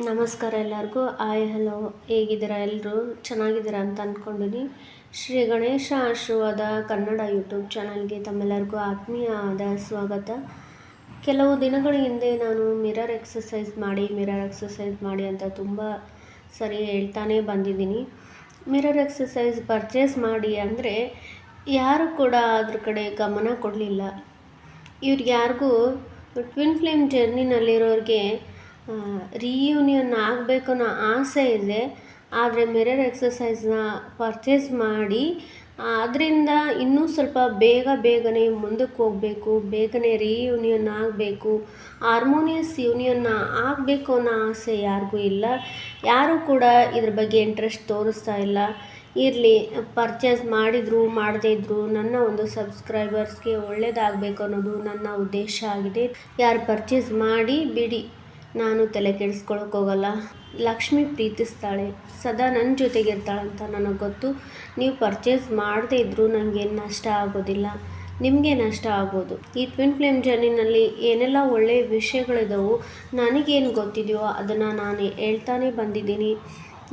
ನಮಸ್ಕಾರ ಎಲ್ಲರಿಗೂ. Hi hello, ಹೇಗಿದ್ದೀರಾ? ಎಲ್ಲರೂ ಚೆನ್ನಾಗಿದ್ದೀರಾ ಅಂತ ಅಂದ್ಕೊಂಡಿನಿ. ಶ್ರೀ ಗಣೇಶ ಆಶೀರ್ವಾದ ಕನ್ನಡ ಯೂಟ್ಯೂಬ್ ಚಾನಲ್ಗೆ ತಮ್ಮೆಲ್ಲರಿಗೂ ಆತ್ಮೀಯವಾದ ಸ್ವಾಗತ. ಕೆಲವು ದಿನಗಳ ಹಿಂದೆ ನಾನು ಮಿರರ್ ಎಕ್ಸಸೈಸ್ ಮಾಡಿ ಅಂತ ತುಂಬ ಸರಿ ಹೇಳ್ತಾನೆ ಬಂದಿದ್ದೀನಿ. ಮಿರರ್ ಎಕ್ಸಸೈಸ್ ಪರ್ಚೇಸ್ ಮಾಡಿ ಅಂದರೆ ಯಾರು ಕೂಡ ಅದ್ರ ಕಡೆ ಗಮನ ಕೊಡಲಿಲ್ಲ. ಇವ್ರಿಗೆ ಯಾರಿಗೂ ಟ್ವಿನ್ ಫ್ಲೇಮ್ ಜರ್ನಿನಲ್ಲಿರೋರಿಗೆ ರಿಯೂನಿಯನ್ ಆಗಬೇಕು ಅನ್ನೋ ಆಸೆ ಇದೆ. ಆದರೆ ಮಿರರ್ ಎಕ್ಸಸೈಸ್ನ ಪರ್ಚೇಸ್ ಮಾಡಿ ಅದರಿಂದ ಇನ್ನೂ ಸ್ವಲ್ಪ ಬೇಗನೆ ಮುಂದಕ್ಕೆ ಹೋಗಬೇಕು, ಬೇಗನೆ ರಿಯೂನಿಯನ್ ಆಗಬೇಕು, ಹಾರ್ಮೋನಿಯಸ್ ಯೂನಿಯನ್ ಆಗಬೇಕು ಅನ್ನೋ ಆಸೆ ಯಾರಿಗೂ ಇಲ್ಲ. ಯಾರೂ ಕೂಡ ಇದ್ರ ಬಗ್ಗೆ ಇಂಟ್ರೆಸ್ಟ್ ತೋರಿಸ್ತಾ ಇಲ್ಲ. ಇರಲಿ, ಪರ್ಚೇಸ್ ಮಾಡಿದ್ರು ಮಾಡದೇ ಇದ್ದರೂ ನನ್ನ ಒಂದು ಸಬ್ಸ್ಕ್ರೈಬರ್ಸ್ಗೆ ಒಳ್ಳೆಯದಾಗಬೇಕು ಅನ್ನೋದು ನನ್ನ ಉದ್ದೇಶ ಆಗಿದೆ. ಯಾರು ಪರ್ಚೇಸ್ ಮಾಡಿ ಬಿಡಿ, ನಾನು ತಲೆ ಕೆಡಿಸ್ಕೊಳಕ್ಕೆ ಹೋಗಲ್ಲ. ಲಕ್ಷ್ಮಿ ಪ್ರೀತಿಸ್ತಾಳೆ, ಸದಾ ನನ್ನ ಜೊತೆಗಿರ್ತಾಳೆ ಅಂತ ನನಗೆ ಗೊತ್ತು. ನೀವು ಪರ್ಚೇಸ್ ಮಾಡದೇ ಇದ್ದರೂ ನನಗೇನು ನಷ್ಟ ಆಗೋದಿಲ್ಲ, ನಿಮಗೆ ನಷ್ಟ ಆಗೋದು. ಈ ಟ್ವಿನ್ ಫ್ಲೇಮ್ ಜರ್ನಿನಲ್ಲಿ ಏನೆಲ್ಲ ಒಳ್ಳೆಯ ವಿಷಯಗಳಿದಾವೋ, ನನಗೇನು ಗೊತ್ತಿದೆಯೋ ಅದನ್ನು ನಾನು ಹೇಳ್ತಾನೆ ಬಂದಿದ್ದೀನಿ.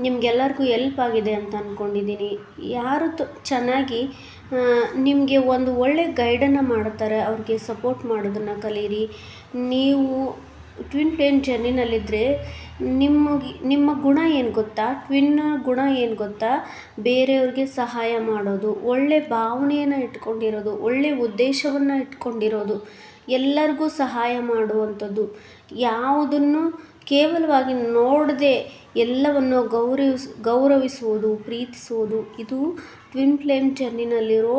ನಿಮಗೆಲ್ಲರಿಗೂ ಎಲ್ಪ್ ಆಗಿದೆ ಅಂತ ಅಂದ್ಕೊಂಡಿದ್ದೀನಿ. ಯಾರು ಚೆನ್ನಾಗಿ ನಿಮಗೆ ಒಂದು ಒಳ್ಳೆ ಗೈಡನ್ನು ಮಾಡ್ತಾರೆ, ಅವ್ರಿಗೆ ಸಪೋರ್ಟ್ ಮಾಡೋದನ್ನು ಕಲೀರಿ. ನೀವು ಟ್ವಿನ್ ಫ್ಲೇಮ್ ಜರ್ನಿನಲ್ಲಿದ್ದರೆ ನಿಮ್ಮ ಗುಣ ಏನು ಗೊತ್ತಾ? ಟ್ವಿನ್ ಗುಣ ಏನು ಗೊತ್ತಾ? ಬೇರೆಯವ್ರಿಗೆ ಸಹಾಯ ಮಾಡೋದು, ಒಳ್ಳೆ ಭಾವನೆಯನ್ನು ಇಟ್ಕೊಂಡಿರೋದು, ಒಳ್ಳೆ ಉದ್ದೇಶವನ್ನು ಇಟ್ಕೊಂಡಿರೋದು, ಎಲ್ಲರಿಗೂ ಸಹಾಯ ಮಾಡುವಂಥದ್ದು, ಯಾವುದನ್ನು ಕೇವಲವಾಗಿ ನೋಡದೆ ಎಲ್ಲವನ್ನು ಗೌರವಿಸುವುದು, ಪ್ರೀತಿಸುವುದು, ಇದು ಟ್ವಿನ್ ಫ್ಲೇಮ್ ಜರ್ನಿನಲ್ಲಿರೋ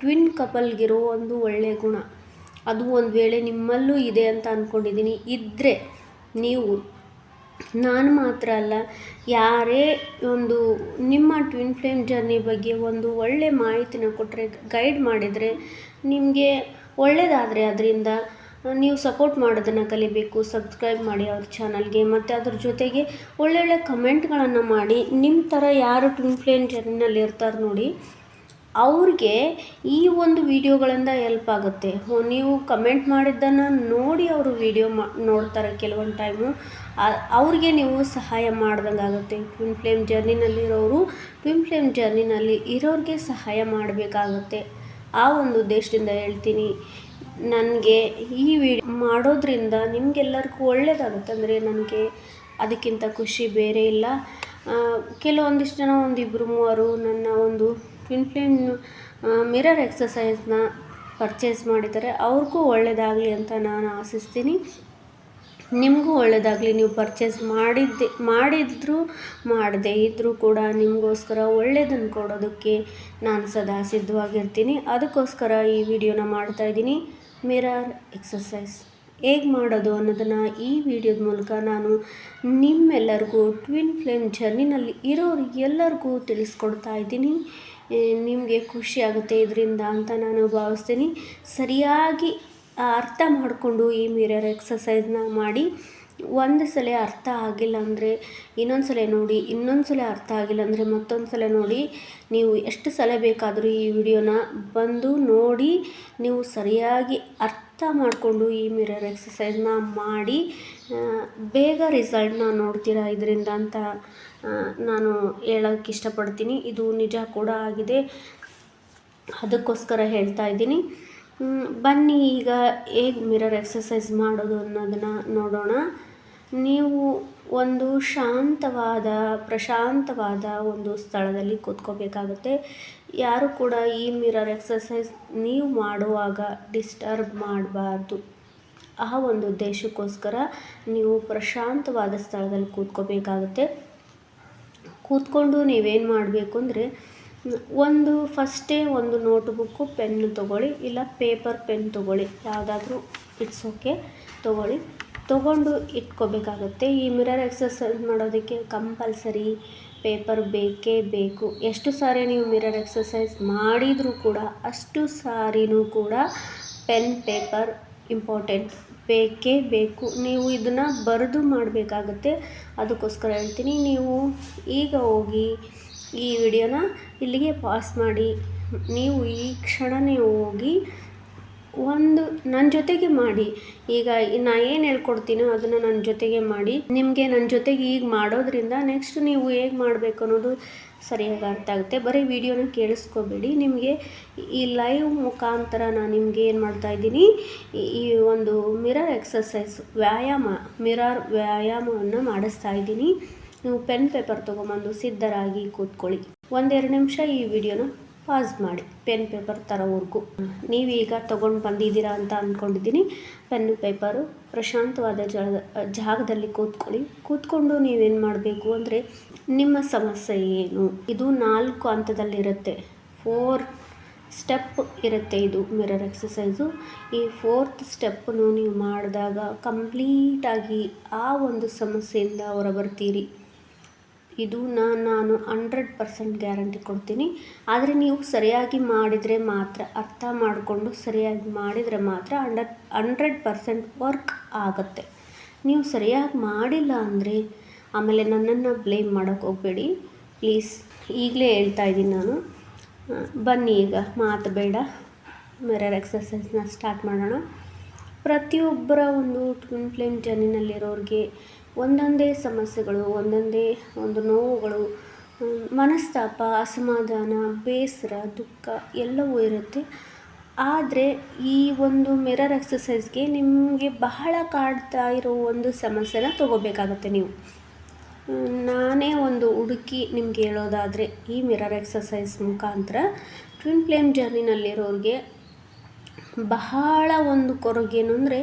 ಟ್ವಿನ್ ಕಪಲ್ಗಿರೋ ಒಂದು ಒಳ್ಳೆಯ ಗುಣ. ಅದು ಒಂದು ವೇಳೆ ನಿಮ್ಮಲ್ಲೂ ಇದೆ ಅಂತ ಅಂದ್ಕೊಂಡಿದ್ದೀನಿ. ಇದ್ದರೆ ನೀವು, ನಾನು ಮಾತ್ರ ಅಲ್ಲ, ಯಾರೇ ಒಂದು ನಿಮ್ಮ ಟ್ವಿನ್ ಫ್ಲೇಮ್ ಜರ್ನಿ ಬಗ್ಗೆ ಒಂದು ಒಳ್ಳೆ ಮಾಹಿತಿನ ಕೊಟ್ಟರೆ, ಗೈಡ್ ಮಾಡಿದರೆ, ನಿಮಗೆ ಒಳ್ಳೆಯದಾದರೆ ಅದರಿಂದ ನೀವು ಸಪೋರ್ಟ್ ಮಾಡೋದನ್ನು ಕಲಿಬೇಕು. ಸಬ್ಸ್ಕ್ರೈಬ್ ಮಾಡಿ ಅವ್ರ ಚಾನಲ್ಗೆ, ಮತ್ತು ಅದ್ರ ಜೊತೆಗೆ ಒಳ್ಳೊಳ್ಳೆ ಕಮೆಂಟ್ಗಳನ್ನು ಮಾಡಿ. ನಿಮ್ಮ ಥರ ಯಾರು ಟ್ವಿನ್ ಫ್ಲೇಮ್ ಜರ್ನಿನಲ್ಲಿ ಇರ್ತಾರೆ ನೋಡಿ, ಅವ್ರಿಗೆ ಈ ಒಂದು ವಿಡಿಯೋಗಳಿಂದ ಹೆಲ್ಪ್ ಆಗುತ್ತೆ. ನೀವು ಕಮೆಂಟ್ ಮಾಡಿದ್ದನ್ನು ನೋಡಿ ಅವರು ವಿಡಿಯೋ ನೋಡ್ತಾರೆ. ಕೆಲವೊಂದು ಟೈಮು ಅವ್ರಿಗೆ ನೀವು ಸಹಾಯ ಮಾಡ್ದಂಗೆ ಆಗುತ್ತೆ. ಟ್ವಿನ್ ಫ್ಲೇಮ್ ಜರ್ನಿನಲ್ಲಿರೋರು ಟ್ವಿನ್ ಫ್ಲೇಮ್ ಜರ್ನಿನಲ್ಲಿ ಇರೋರಿಗೆ ಸಹಾಯ ಮಾಡಬೇಕಾಗುತ್ತೆ. ಆ ಒಂದು ಉದ್ದೇಶದಿಂದ ಹೇಳ್ತೀನಿ. ನನಗೆ ಈ ವಿಡಿಯೋ ಮಾಡೋದ್ರಿಂದ ನಿಮಗೆಲ್ಲರಿಗೂ ಒಳ್ಳೆಯದಾಗುತ್ತೆ ಅಂದರೆ ನನಗೆ ಅದಕ್ಕಿಂತ ಖುಷಿ ಬೇರೆ ಇಲ್ಲ. ಕೆಲವೊಂದಿಷ್ಟು ಜನ, ಒಂದಿಬ್ಬರು ಮೂವರು ನನ್ನ ಒಂದು ಟ್ವಿನ್ ಫ್ಲೇಮ್ ಮಿರರ್ ಎಕ್ಸಸೈಸ್ನ ಪರ್ಚೇಸ್ ಮಾಡಿದ್ದಾರೆ. ಅವ್ರಿಗೂ ಒಳ್ಳೆಯದಾಗಲಿ ಅಂತ ನಾನು ಆಶಿಸ್ತೀನಿ. ನಿಮಗೂ ಒಳ್ಳೆಯದಾಗಲಿ. ನೀವು ಪರ್ಚೇಸ್ ಮಾಡಿದರೂ ಮಾಡದೇ ಇದ್ದರೂ ಕೂಡ ನಿಮಗೋಸ್ಕರ ಒಳ್ಳೆಯದನ್ನು ಕೊಡೋದಕ್ಕೆ ನಾನು ಸದಾ ಸಿದ್ಧವಾಗಿರ್ತೀನಿ. ಅದಕ್ಕೋಸ್ಕರ ಈ ವಿಡಿಯೋನ ಮಾಡ್ತಾಯಿದ್ದೀನಿ. ಮಿರರ್ ಎಕ್ಸಸೈಸ್ ಹೇಗೆ ಮಾಡೋದು ಅನ್ನೋದನ್ನು ಈ ವಿಡಿಯೋದ ಮೂಲಕ ನಾನು ನಿಮ್ಮೆಲ್ಲರಿಗೂ ಟ್ವಿನ್ ಫ್ಲೇಮ್ ಜರ್ನಿನಲ್ಲಿ ಇರೋರು ಎಲ್ಲರಿಗೂ ತಿಳಿಸ್ಕೊಡ್ತಾ ಇದ್ದೀನಿ. ನಿಮಗೆ ಖುಷಿ ಆಗುತ್ತೆ ಇದರಿಂದ ಅಂತ ನಾನು ಭಾವಿಸ್ತೀನಿ. ಸರಿಯಾಗಿ ಅರ್ಥ ಮಾಡಿಕೊಂಡು ಈ ಮಿರರ್ ಎಕ್ಸಸೈಸ್ನ ಮಾಡಿ. ಒಂದು ಸಲ ಅರ್ಥ ಆಗಿಲ್ಲ ಅಂದರೆ ಇನ್ನೊಂದು ಸಲ ನೋಡಿ, ಇನ್ನೊಂದು ಸಲ ಅರ್ಥ ಆಗಿಲ್ಲ ಅಂದರೆ ಮತ್ತೊಂದು ಸಲ ನೋಡಿ. ನೀವು ಎಷ್ಟು ಸಲ ಬೇಕಾದರೂ ಈ ವಿಡಿಯೋನ ಬಂದು ನೋಡಿ, ನೀವು ಸರಿಯಾಗಿ ಅರ್ಥ ಮಾಡಿಕೊಂಡು ಈ ಮಿರರ್ ಎಕ್ಸಸೈಸ್ನ ಮಾಡಿ ಬೇಗ ರಿಸಲ್ಟ್ನ ನೋಡ್ತೀರಾ ಇದರಿಂದ ಅಂತ ನಾನು ಹೇಳೋಕ್ಕೆ ಇಷ್ಟಪಡ್ತೀನಿ. ಇದು ನಿಜ ಕೂಡ ಆಗಿದೆ, ಅದಕ್ಕೋಸ್ಕರ ಹೇಳ್ತಾ ಇದ್ದೀನಿ. ಬನ್ನಿ, ಈಗ ಹೇಗೆ ಮಿರರ್ ಎಕ್ಸಸೈಸ್ ಮಾಡೋದು ಅನ್ನೋದನ್ನು ನೋಡೋಣ. ನೀವು ಒಂದು ಪ್ರಶಾಂತವಾದ ಒಂದು ಸ್ಥಳದಲ್ಲಿ ಕೂತ್ಕೋಬೇಕಾಗುತ್ತೆ. ಯಾರು ಕೂಡ ಈ ಮಿರರ್ ಎಕ್ಸಸೈಸ್ ನೀವು ಮಾಡುವಾಗ ಡಿಸ್ಟರ್ಬ್ ಮಾಡಬಾರ್ದು. ಆ ಒಂದು ಉದ್ದೇಶಕ್ಕೋಸ್ಕರ ನೀವು ಪ್ರಶಾಂತವಾದ ಸ್ಥಳದಲ್ಲಿ ಕೂತ್ಕೋಬೇಕಾಗುತ್ತೆ. ಕೂತ್ಕೊಂಡು ನೀವೇನು ಮಾಡಬೇಕು ಅಂದರೆ, ಫಸ್ಟೇ ಒಂದು ನೋಟ್ಬುಕ್ಕು, ಪೆನ್ನು ತೊಗೊಳ್ಳಿ, ಇಲ್ಲ ಪೇಪರ್ ಪೆನ್ ತೊಗೊಳ್ಳಿ, ಯಾವುದಾದ್ರೂ ಇಟ್ಸ್ ಓಕೆ, ತೊಗೊಂಡು ಇಟ್ಕೋಬೇಕಾಗತ್ತೆ. ಈ ಮಿರರ್ ಎಕ್ಸಸೈಸ್ ಮಾಡೋದಕ್ಕೆ ಕಂಪಲ್ಸರಿ ಪೇಪರ್ ಬೇಕೇ ಬೇಕು. ಎಷ್ಟು ಸಾರಿ ನೀವು ಮಿರರ್ ಎಕ್ಸಸೈಸ್ ಮಾಡಿದರೂ ಕೂಡ ಅಷ್ಟು ಸಾರಿನೂ ಕೂಡ ಪೆನ್, ಪೇಪರ್ ಇಂಪಾರ್ಟೆಂಟ್, ಬೇಕೇ ಬೇಕು. ನೀವು ಇದನ್ನು ಬರೆದು ಮಾಡಬೇಕಾಗತ್ತೆ. ಅದಕ್ಕೋಸ್ಕರ ಹೇಳ್ತೀನಿ. ನೀವು ಈಗ ಹೋಗಿ ಈ ವಿಡಿಯೋನ ಇಲ್ಲಿಗೆ ಪಾಸ್ ಮಾಡಿ, ನೀವು ಈ ಕ್ಷಣವೇ ಹೋಗಿ ಒಂದು ನನ್ನ ಜೊತೆಗೆ ಮಾಡಿ. ಈಗ ನಾ ಏನು ಹೇಳ್ಕೊಡ್ತೀನೋ ಅದನ್ನು ನನ್ನ ಜೊತೆಗೆ ಮಾಡಿ. ನಿಮಗೆ ನನ್ನ ಜೊತೆಗೆ ಈಗ ಮಾಡೋದ್ರಿಂದ ನೆಕ್ಸ್ಟ್ ನೀವು ಹೇಗೆ ಮಾಡಬೇಕು ಅನ್ನೋದು ಸರಿಯಾಗಿ ಅರ್ಥ ಆಗುತ್ತೆ. ಬರೀ ವಿಡಿಯೋನ ಕೇಳಿಸ್ಕೋಬೇಡಿ. ನಿಮಗೆ ಈ ಲೈವ್ ಮುಖಾಂತರ ನಾನು ನಿಮಗೆ ಏನು ಮಾಡ್ತಾಯಿದ್ದೀನಿ, ಈ ಒಂದು ಮಿರರ್ ಎಕ್ಸಸೈಸ್ ಮಿರರ್ ವ್ಯಾಯಾಮವನ್ನು ಮಾಡಿಸ್ತಾ ಇದ್ದೀನಿ. ನೀವು ಪೆನ್ ಪೇಪರ್ ತೊಗೊಂಬಂದು ಸಿದ್ಧರಾಗಿ ಕೂತ್ಕೊಳ್ಳಿ. 1-2 ನಿಮಿಷ ಈ ವಿಡಿಯೋನ ಪಾಸ್ ಮಾಡಿ ಪೆನ್ ಪೇಪರ್ ತರೋವರೆಗೂ. ನೀವೀಗ ತೊಗೊಂಡು ಬಂದಿದ್ದೀರಾ ಅಂತ ಅಂದ್ಕೊಂಡಿದ್ದೀನಿ. ಪೆನ್ನು ಪೇಪರು ಪ್ರಶಾಂತವಾದ ಜಾಗದಲ್ಲಿ ಕೂತ್ಕೊಂಡು ನೀವೇನು ಮಾಡಬೇಕು ಅಂದರೆ, ನಿಮ್ಮ ಸಮಸ್ಯೆ ಏನು, ಇದು 4 ಹಂತದಲ್ಲಿರುತ್ತೆ. 4 ಸ್ಟೆಪ್ ಇರುತ್ತೆ ಇದು ಮಿರರ್ ಎಕ್ಸಸೈಸು. ಈ 4th ಸ್ಟೆಪ್ಪನ್ನು ನೀವು ಮಾಡಿದಾಗ ಕಂಪ್ಲೀಟಾಗಿ ಆ ಒಂದು ಸಮಸ್ಯೆಯಿಂದ ಹೊರಬರ್ತೀರಿ. ಇದು ನಾನು 100% ಗ್ಯಾರಂಟಿ ಕೊಡ್ತೀನಿ. ಆದರೆ ನೀವು ಸರಿಯಾಗಿ ಮಾಡಿದರೆ ಮಾತ್ರ, ಅರ್ಥ ಮಾಡಿಕೊಂಡು ಸರಿಯಾಗಿ ಮಾಡಿದರೆ ಮಾತ್ರ 100% ವರ್ಕ್ ಆಗುತ್ತೆ. ನೀವು ಸರಿಯಾಗಿ ಮಾಡಿಲ್ಲ ಅಂದರೆ ಆಮೇಲೆ ನನ್ನನ್ನು ಬ್ಲೇಮ್ ಮಾಡೋಕ್ಕೆ ಹೋಗಬೇಡಿ ಪ್ಲೀಸ್. ಈಗಲೇ ಹೇಳ್ತಾ ಇದ್ದೀನಿ ನಾನು. ಬನ್ನಿ ಈಗ ಮಾತು ಬೇಡ, ಮಿರರ್ ಎಕ್ಸಸೈಸ್ನ ಸ್ಟಾರ್ಟ್ ಮಾಡೋಣ. ಪ್ರತಿಯೊಬ್ಬರ ಒಂದು ಟ್ವಿನ್ ಫ್ಲೇಮ್ ಜರ್ನಿನಲ್ಲಿರೋರಿಗೆ ಒಂದೊಂದೇ ಸಮಸ್ಯೆಗಳು, ಒಂದೊಂದೇ ಒಂದು ನೋವುಗಳು, ಮನಸ್ತಾಪ, ಅಸಮಾಧಾನ, ಬೇಸರ, ದುಃಖ ಎಲ್ಲವೂ ಇರುತ್ತೆ. ಆದರೆ ಈ ಒಂದು ಮಿರರ್ ಎಕ್ಸಸೈಸ್ಗೆ ನಿಮಗೆ ಬಹಳ ಕಾಡ್ತಾ ಇರೋ ಒಂದು ಸಮಸ್ಯೆನ ತೊಗೋಬೇಕಾಗತ್ತೆ ನೀವು. ನಾನೇ ಒಂದು ಹುಡುಕಿ ನಿಮ್ಗೆ ಹೇಳೋದಾದರೆ, ಈ ಮಿರರ್ ಎಕ್ಸಸೈಸ್ ಮುಖಾಂತರ ಟ್ವಿನ್ ಫ್ಲೇಮ್ ಜರ್ನಿನಲ್ಲಿರೋರಿಗೆ ಬಹಳ ಒಂದು ಕೊರಗೇನು ಅಂದರೆ,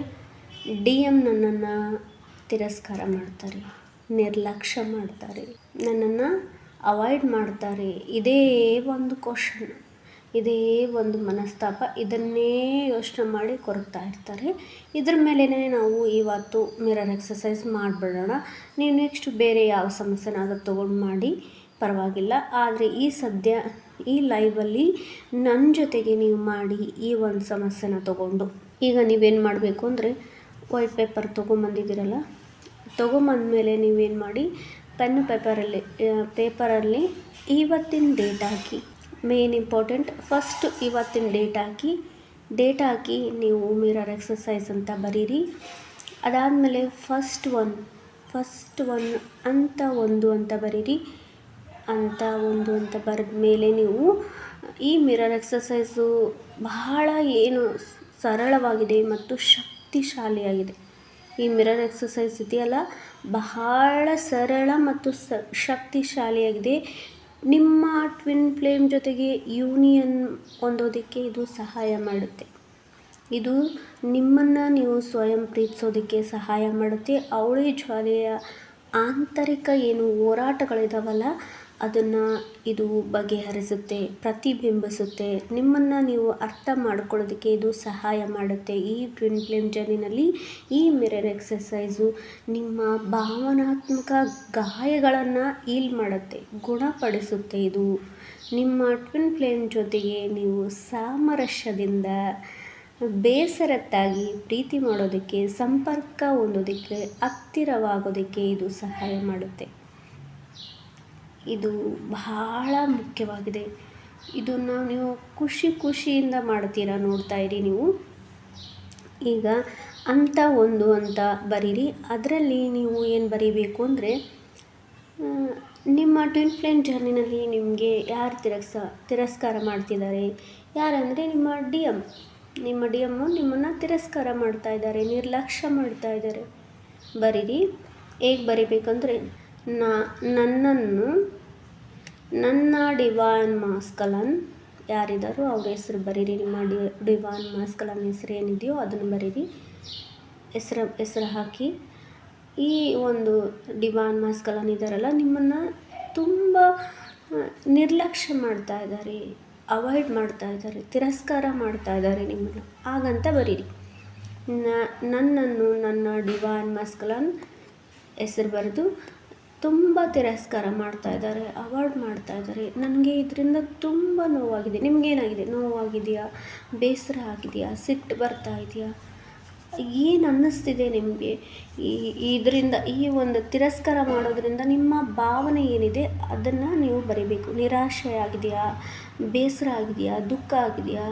DM ನನ್ನನ್ನು ತಿರಸ್ಕಾರ ಮಾಡ್ತಾರೆ, ನಿರ್ಲಕ್ಷ್ಯ ಮಾಡ್ತಾರೆ, ನನ್ನನ್ನು ಅವಾಯ್ಡ್ ಮಾಡ್ತಾರೆ. ಇದೇ ಒಂದು ಕ್ವಶನ್, ಇದೇ ಒಂದು ಮನಸ್ತಾಪ, ಇದನ್ನೇ ಯೋಚನೆ ಮಾಡಿ ಕೊರಗ್ತಾ ಇರ್ತಾರೆ. ಇದ್ರ ಮೇಲೇ ನಾವು ಇವತ್ತು ಮಿರರ್ ಎಕ್ಸಸೈಸ್ ಮಾಡಿಬಿಡೋಣ. ನೀವು ನೆಕ್ಸ್ಟ್ ಬೇರೆ ಯಾವ ಸಮಸ್ಯೆನಾದರೂ ತೊಗೊಂಡು ಮಾಡಿ ಪರವಾಗಿಲ್ಲ. ಆದರೆ ಈ ಲೈವಲ್ಲಿ ನನ್ನ ಜೊತೆಗೆ ನೀವು ಮಾಡಿ ಈ ಒಂದು ಸಮಸ್ಯೆನ ತೊಗೊಂಡು. ಈಗ ನೀವೇನು ಮಾಡಬೇಕು ಅಂದರೆ, ವೈಟ್ ಪೇಪರ್ ತೊಗೊಂಬಂದಿದ್ದೀರಲ್ಲ, ತೊಗೊಂಬಂದಮೇಲೆ ನೀವೇನು ಮಾಡಿ, ಪೆನ್ನು ಪೇಪರಲ್ಲಿ ಇವತ್ತಿನ ಡೇಟ್ ಹಾಕಿ. ಮೇನ್ ಇಂಪಾರ್ಟೆಂಟ್, ಫಸ್ಟ್ ಇವತ್ತಿನ ಡೇಟ್ ಹಾಕಿ ನೀವು ಮಿರರ್ ಎಕ್ಸಸೈಸ್ ಅಂತ ಬರೀರಿ. ಅದಾದಮೇಲೆ ಫಸ್ಟ್ ಒನ್ ಅಂತ 1 ಅಂತ ಬರೀರಿ. ಅಂತ 1 ಅಂತ ಬರೆದ ಮೇಲೆ ನೀವು ಈ ಮಿರರ್ ಎಕ್ಸಸೈಸು ಬಹಳ ಏನು ಸರಳವಾಗಿದೆ ಮತ್ತು ಶಕ್ತಿಶಾಲಿಯಾಗಿದೆ. ಈ ಮಿರರ್ ಎಕ್ಸಸೈಸ್ ಇದೆಯಲ್ಲ, ಬಹಳ ಸರಳ ಮತ್ತು ಶಕ್ತಿಶಾಲಿಯಾಗಿದೆ. ನಿಮ್ಮ ಟ್ವಿನ್ ಫ್ಲೇಮ್ ಜೊತೆಗೆ ಯೂನಿಯನ್ ಹೊಂದೋದಕ್ಕೆ ಇದು ಸಹಾಯ ಮಾಡುತ್ತೆ. ಇದು ನಿಮ್ಮನ್ನು ನೀವು ಸ್ವಯಂ ಪ್ರೀತಿಸೋದಕ್ಕೆ ಸಹಾಯ ಮಾಡುತ್ತೆ. ಅವಳಿ ಜ್ವಾಲೆಯ ಆಂತರಿಕ ಏನು ಹೋರಾಟಗಳಿದಾವಲ್ಲ, ಅದನ್ನು ಇದು ಬಗೆಹರಿಸುತ್ತೆ, ಪ್ರತಿಬಿಂಬಿಸುತ್ತೆ. ನಿಮ್ಮನ್ನು ನೀವು ಅರ್ಥ ಮಾಡ್ಕೊಳ್ಳೋದಕ್ಕೆ ಇದು ಸಹಾಯ ಮಾಡುತ್ತೆ. ಈ ಟ್ವಿನ್ ಫ್ಲೇಮ್ ಜರ್ನಿನಲ್ಲಿ ಈ ಮಿರರ್ ಎಕ್ಸಸೈಸು ನಿಮ್ಮ ಭಾವನಾತ್ಮಕ ಗಾಯಗಳನ್ನು ಹೀಲ್ ಮಾಡುತ್ತೆ, ಗುಣಪಡಿಸುತ್ತೆ. ಇದು ನಿಮ್ಮ ಟ್ವಿನ್ ಫ್ಲೇಮ್ ಜೊತೆಗೆ ನೀವು ಸಾಮರಸ್ಯದಿಂದ ಬೇಸರತ್ತಾಗಿ ಪ್ರೀತಿ ಮಾಡೋದಕ್ಕೆ, ಸಂಪರ್ಕ ಹೊಂದೋದಕ್ಕೆ, ಹತ್ತಿರವಾಗೋದಕ್ಕೆ ಇದು ಸಹಾಯ ಮಾಡುತ್ತೆ. ಇದು ಬಹಳ ಮುಖ್ಯವಾಗಿದೆ. ಇದನ್ನು ನೀವು ಖುಷಿಯಿಂದ ಮಾಡ್ತೀರಾ, ನೋಡ್ತಾ ಇರಿ ನೀವು. ಈಗ ಅಂತ 1 ಅಂತ ಬರೀರಿ. ಅದರಲ್ಲಿ ನೀವು ಏನು ಬರೀಬೇಕು ಅಂದರೆ, ನಿಮ್ಮ ಟ್ವಿನ್ ಫ್ಲೇಮ್ ಜರ್ನಿನಲ್ಲಿ ನಿಮಗೆ ಯಾರು ತಿರಸ್ಕಾರ ಮಾಡ್ತಿದ್ದಾರೆ, ಯಾರಂದರೆ ನಿಮ್ಮ DM ನಿಮ್ಮನ್ನು ತಿರಸ್ಕಾರ ಮಾಡ್ತಾ ಇದ್ದಾರೆ, ನಿರ್ಲಕ್ಷ್ಯ ಮಾಡ್ತಾ ಇದ್ದಾರೆ. ಬರೀರಿ. ಹೇಗೆ ಬರಿಬೇಕಂದ್ರೆ, ನನ್ನ ಡಿವೈನ್ ಮಾಸ್ಕಲನ್ ಯಾರಿದ್ದಾರೋ ಅವ್ರ ಹೆಸರು ಬರೀರಿ. ನಿಮ್ಮ ಡಿವೈನ್ ಮಾಸ್ಕಲನ್ ಹೆಸರು ಏನಿದೆಯೋ ಅದನ್ನು ಬರೀರಿ. ಹೆಸರು ಹಾಕಿ, ಈ ಒಂದು ಡಿವೈನ್ ಮಾಸ್ಕಲನ್ ಇದ್ದಾರಲ್ಲ, ನಿಮ್ಮನ್ನು ತುಂಬ ನಿರ್ಲಕ್ಷ್ಯ ಮಾಡ್ತಾ ಇದ್ದಾರೆ, ಅವಾಯ್ಡ್ ಮಾಡ್ತಾ ಇದ್ದಾರೆ, ತಿರಸ್ಕಾರ ಮಾಡ್ತಾ ಇದ್ದಾರೆ ನಿಮ್ಮನ್ನು. ಹಾಗಂತ ಬರೀರಿ. ನನ್ನ ಡಿವೈನ್ ಮಾಸ್ಕಲನ್ ಹೆಸರು ಬರೆದು, ತುಂಬ ತಿರಸ್ಕಾರ ಮಾಡ್ತಾ ಇದ್ದಾರೆ, ಅವಾಯ್ಡ್ ಮಾಡ್ತಾ ಇದ್ದಾರೆ, ನನಗೆ ಇದರಿಂದ ತುಂಬ ನೋವಾಗಿದೆ. ನಿಮಗೇನಾಗಿದೆ? ನೋವಾಗಿದೆಯಾ, ಬೇಸರ ಆಗಿದೆಯಾ, ಸಿಟ್ಟು ಬರ್ತಾ ಇದೆಯಾ, ಏನು ಅನ್ನಿಸ್ತಿದೆ ನಿಮಗೆ? ಇದರಿಂದ, ಈ ಒಂದು ತಿರಸ್ಕಾರ ಮಾಡೋದ್ರಿಂದ ನಿಮ್ಮ ಭಾವನೆ ಏನಿದೆ ಅದನ್ನು ನೀವು ಬರೀಬೇಕು. ನಿರಾಶೆ ಆಗಿದೆಯಾ, ಬೇಸರ ಆಗಿದೆಯಾ, ದುಃಖ ಆಗಿದೆಯಾ,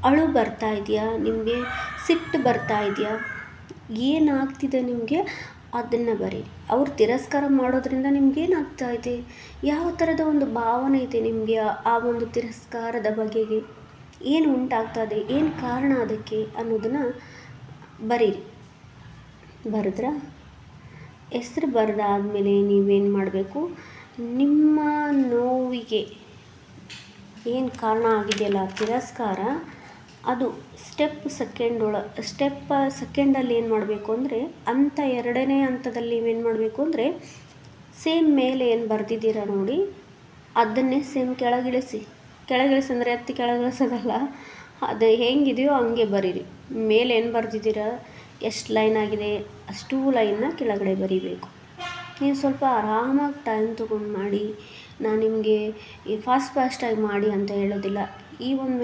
ಅಳು ಬರ್ತಾ ಇದೆಯಾ, ನಿಮಗೆ ಸಿಟ್ಟು ಬರ್ತಾ ಇದೆಯಾ, ಏನಾಗ್ತಿದೆ ನಿಮಗೆ ಅದನ್ನು ಬರೀರಿ. ಅವ್ರು ತಿರಸ್ಕಾರ ಮಾಡೋದ್ರಿಂದ ನಿಮ್ಗೇನಾಗ್ತಾ ಇದೆ, ಯಾವ ಥರದ ಒಂದು ಭಾವನೆ ಇದೆ ನಿಮಗೆ, ಆ ಒಂದು ತಿರಸ್ಕಾರದ ಬಗೆಗೆ ಏನು ಉಂಟಾಗ್ತದೆ, ಏನು ಕಾರಣ ಅದಕ್ಕೆ ಅನ್ನೋದನ್ನು ಬರೀರಿ. ಬರೆದ್ರ ಹೆಸ್ರು ಬರೆದಾದ್ಮೇಲೆ ನೀವೇನು ಮಾಡಬೇಕು, ನಿಮ್ಮ ನೋವಿಗೆ ಏನು ಕಾರಣ ಆಗಿದೆಯಲ್ಲ ತಿರಸ್ಕಾರ, ಅದು ಸ್ಟೆಪ್ ಸೆಕೆಂಡಲ್ಲಿ ಏನು ಮಾಡಬೇಕು ಅಂದರೆ, ಹಂತ 2ನೇ ಹಂತದಲ್ಲಿ ನೀವೇನು ಮಾಡಬೇಕು ಅಂದರೆ, ಸೇಮ್ ಮೇಲೆ ಏನು ಬರೆದಿದ್ದೀರ ನೋಡಿ ಅದನ್ನೇ ಸೇಮ್ ಕೆಳಗಿಳಿಸಿ ಅಂದರೆ ಎತ್ತಿ ಕೆಳಗಿಳಿಸೋದಲ್ಲ, ಅದು ಹೆಂಗಿದೆಯೋ ಹಂಗೆ ಬರೀರಿ. ಮೇಲೆ ಏನು ಬರೆದಿದ್ದೀರ, ಎಷ್ಟು ಲೈನ್ ಆಗಿದೆ ಅಷ್ಟೂ ಲೈನ್ನ ಕೆಳಗಡೆ ಬರೀಬೇಕು. ನೀವು ಸ್ವಲ್ಪ ಆರಾಮಾಗಿ ಟೈಮ್ ತೊಗೊಂಡು ಮಾಡಿ. ನಾನು ನಿಮಗೆ ಈ ಫಾಸ್ಟಾಗಿ ಮಾಡಿ ಅಂತ ಹೇಳೋದಿಲ್ಲ. ಈ ಒಂದು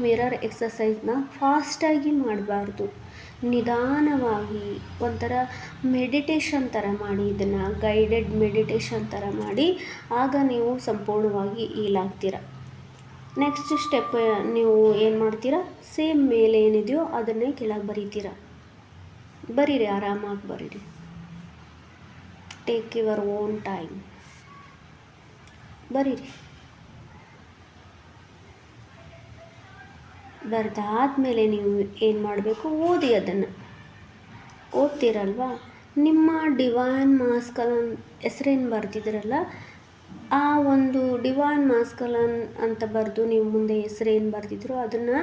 ಮಿರರ್ ಎಕ್ಸಸೈಸ್ನ ಫಾಸ್ಟಾಗಿ ಮಾಡಬಾರ್ದು, ನಿಧಾನವಾಗಿ ಒಂಥರ ಮೆಡಿಟೇಷನ್ ಥರ ಮಾಡಿ. ಇದನ್ನು ಗೈಡೆಡ್ ಮೆಡಿಟೇಷನ್ ಥರ ಮಾಡಿ, ಆಗ ನೀವು ಸಂಪೂರ್ಣವಾಗಿ ಆಗ್ತೀರ. ನೆಕ್ಸ್ಟ್ ಸ್ಟೆಪ್ ನೀವು ಏನು ಮಾಡ್ತೀರಾ, ಸೇಮ್ ಮೇಲೆ ಏನಿದೆಯೋ ಅದನ್ನೇ ಕೆಳಗೆ ಬರೀರಿ, ಆರಾಮಾಗಿ ಬರೀರಿ. ಟೇಕ್ ಯುವರ್ ಓನ್ ಟೈಮ್, ಬರೀರಿ. ಬರೆದಾದ್ಮೇಲೆ ನೀವು ಏನು ಮಾಡಬೇಕು, ಓದಿ. ಅದನ್ನು ಓದ್ತೀರಲ್ವ, ನಿಮ್ಮ ಡಿವೈನ್ ಮಾಸ್ಕಲನ್ ಹೆಸರೇನು ಬರ್ತಿದ್ದೀರಲ್ಲ, ಆ ಒಂದು ಡಿವೈನ್ ಮಾಸ್ಕಲನ್ ಅಂತ ಬರೆದು ನೀವು ಮುಂದೆ ಹೆಸರೇನು ಬರ್ತಿದ್ರೋ ಅದನ್ನು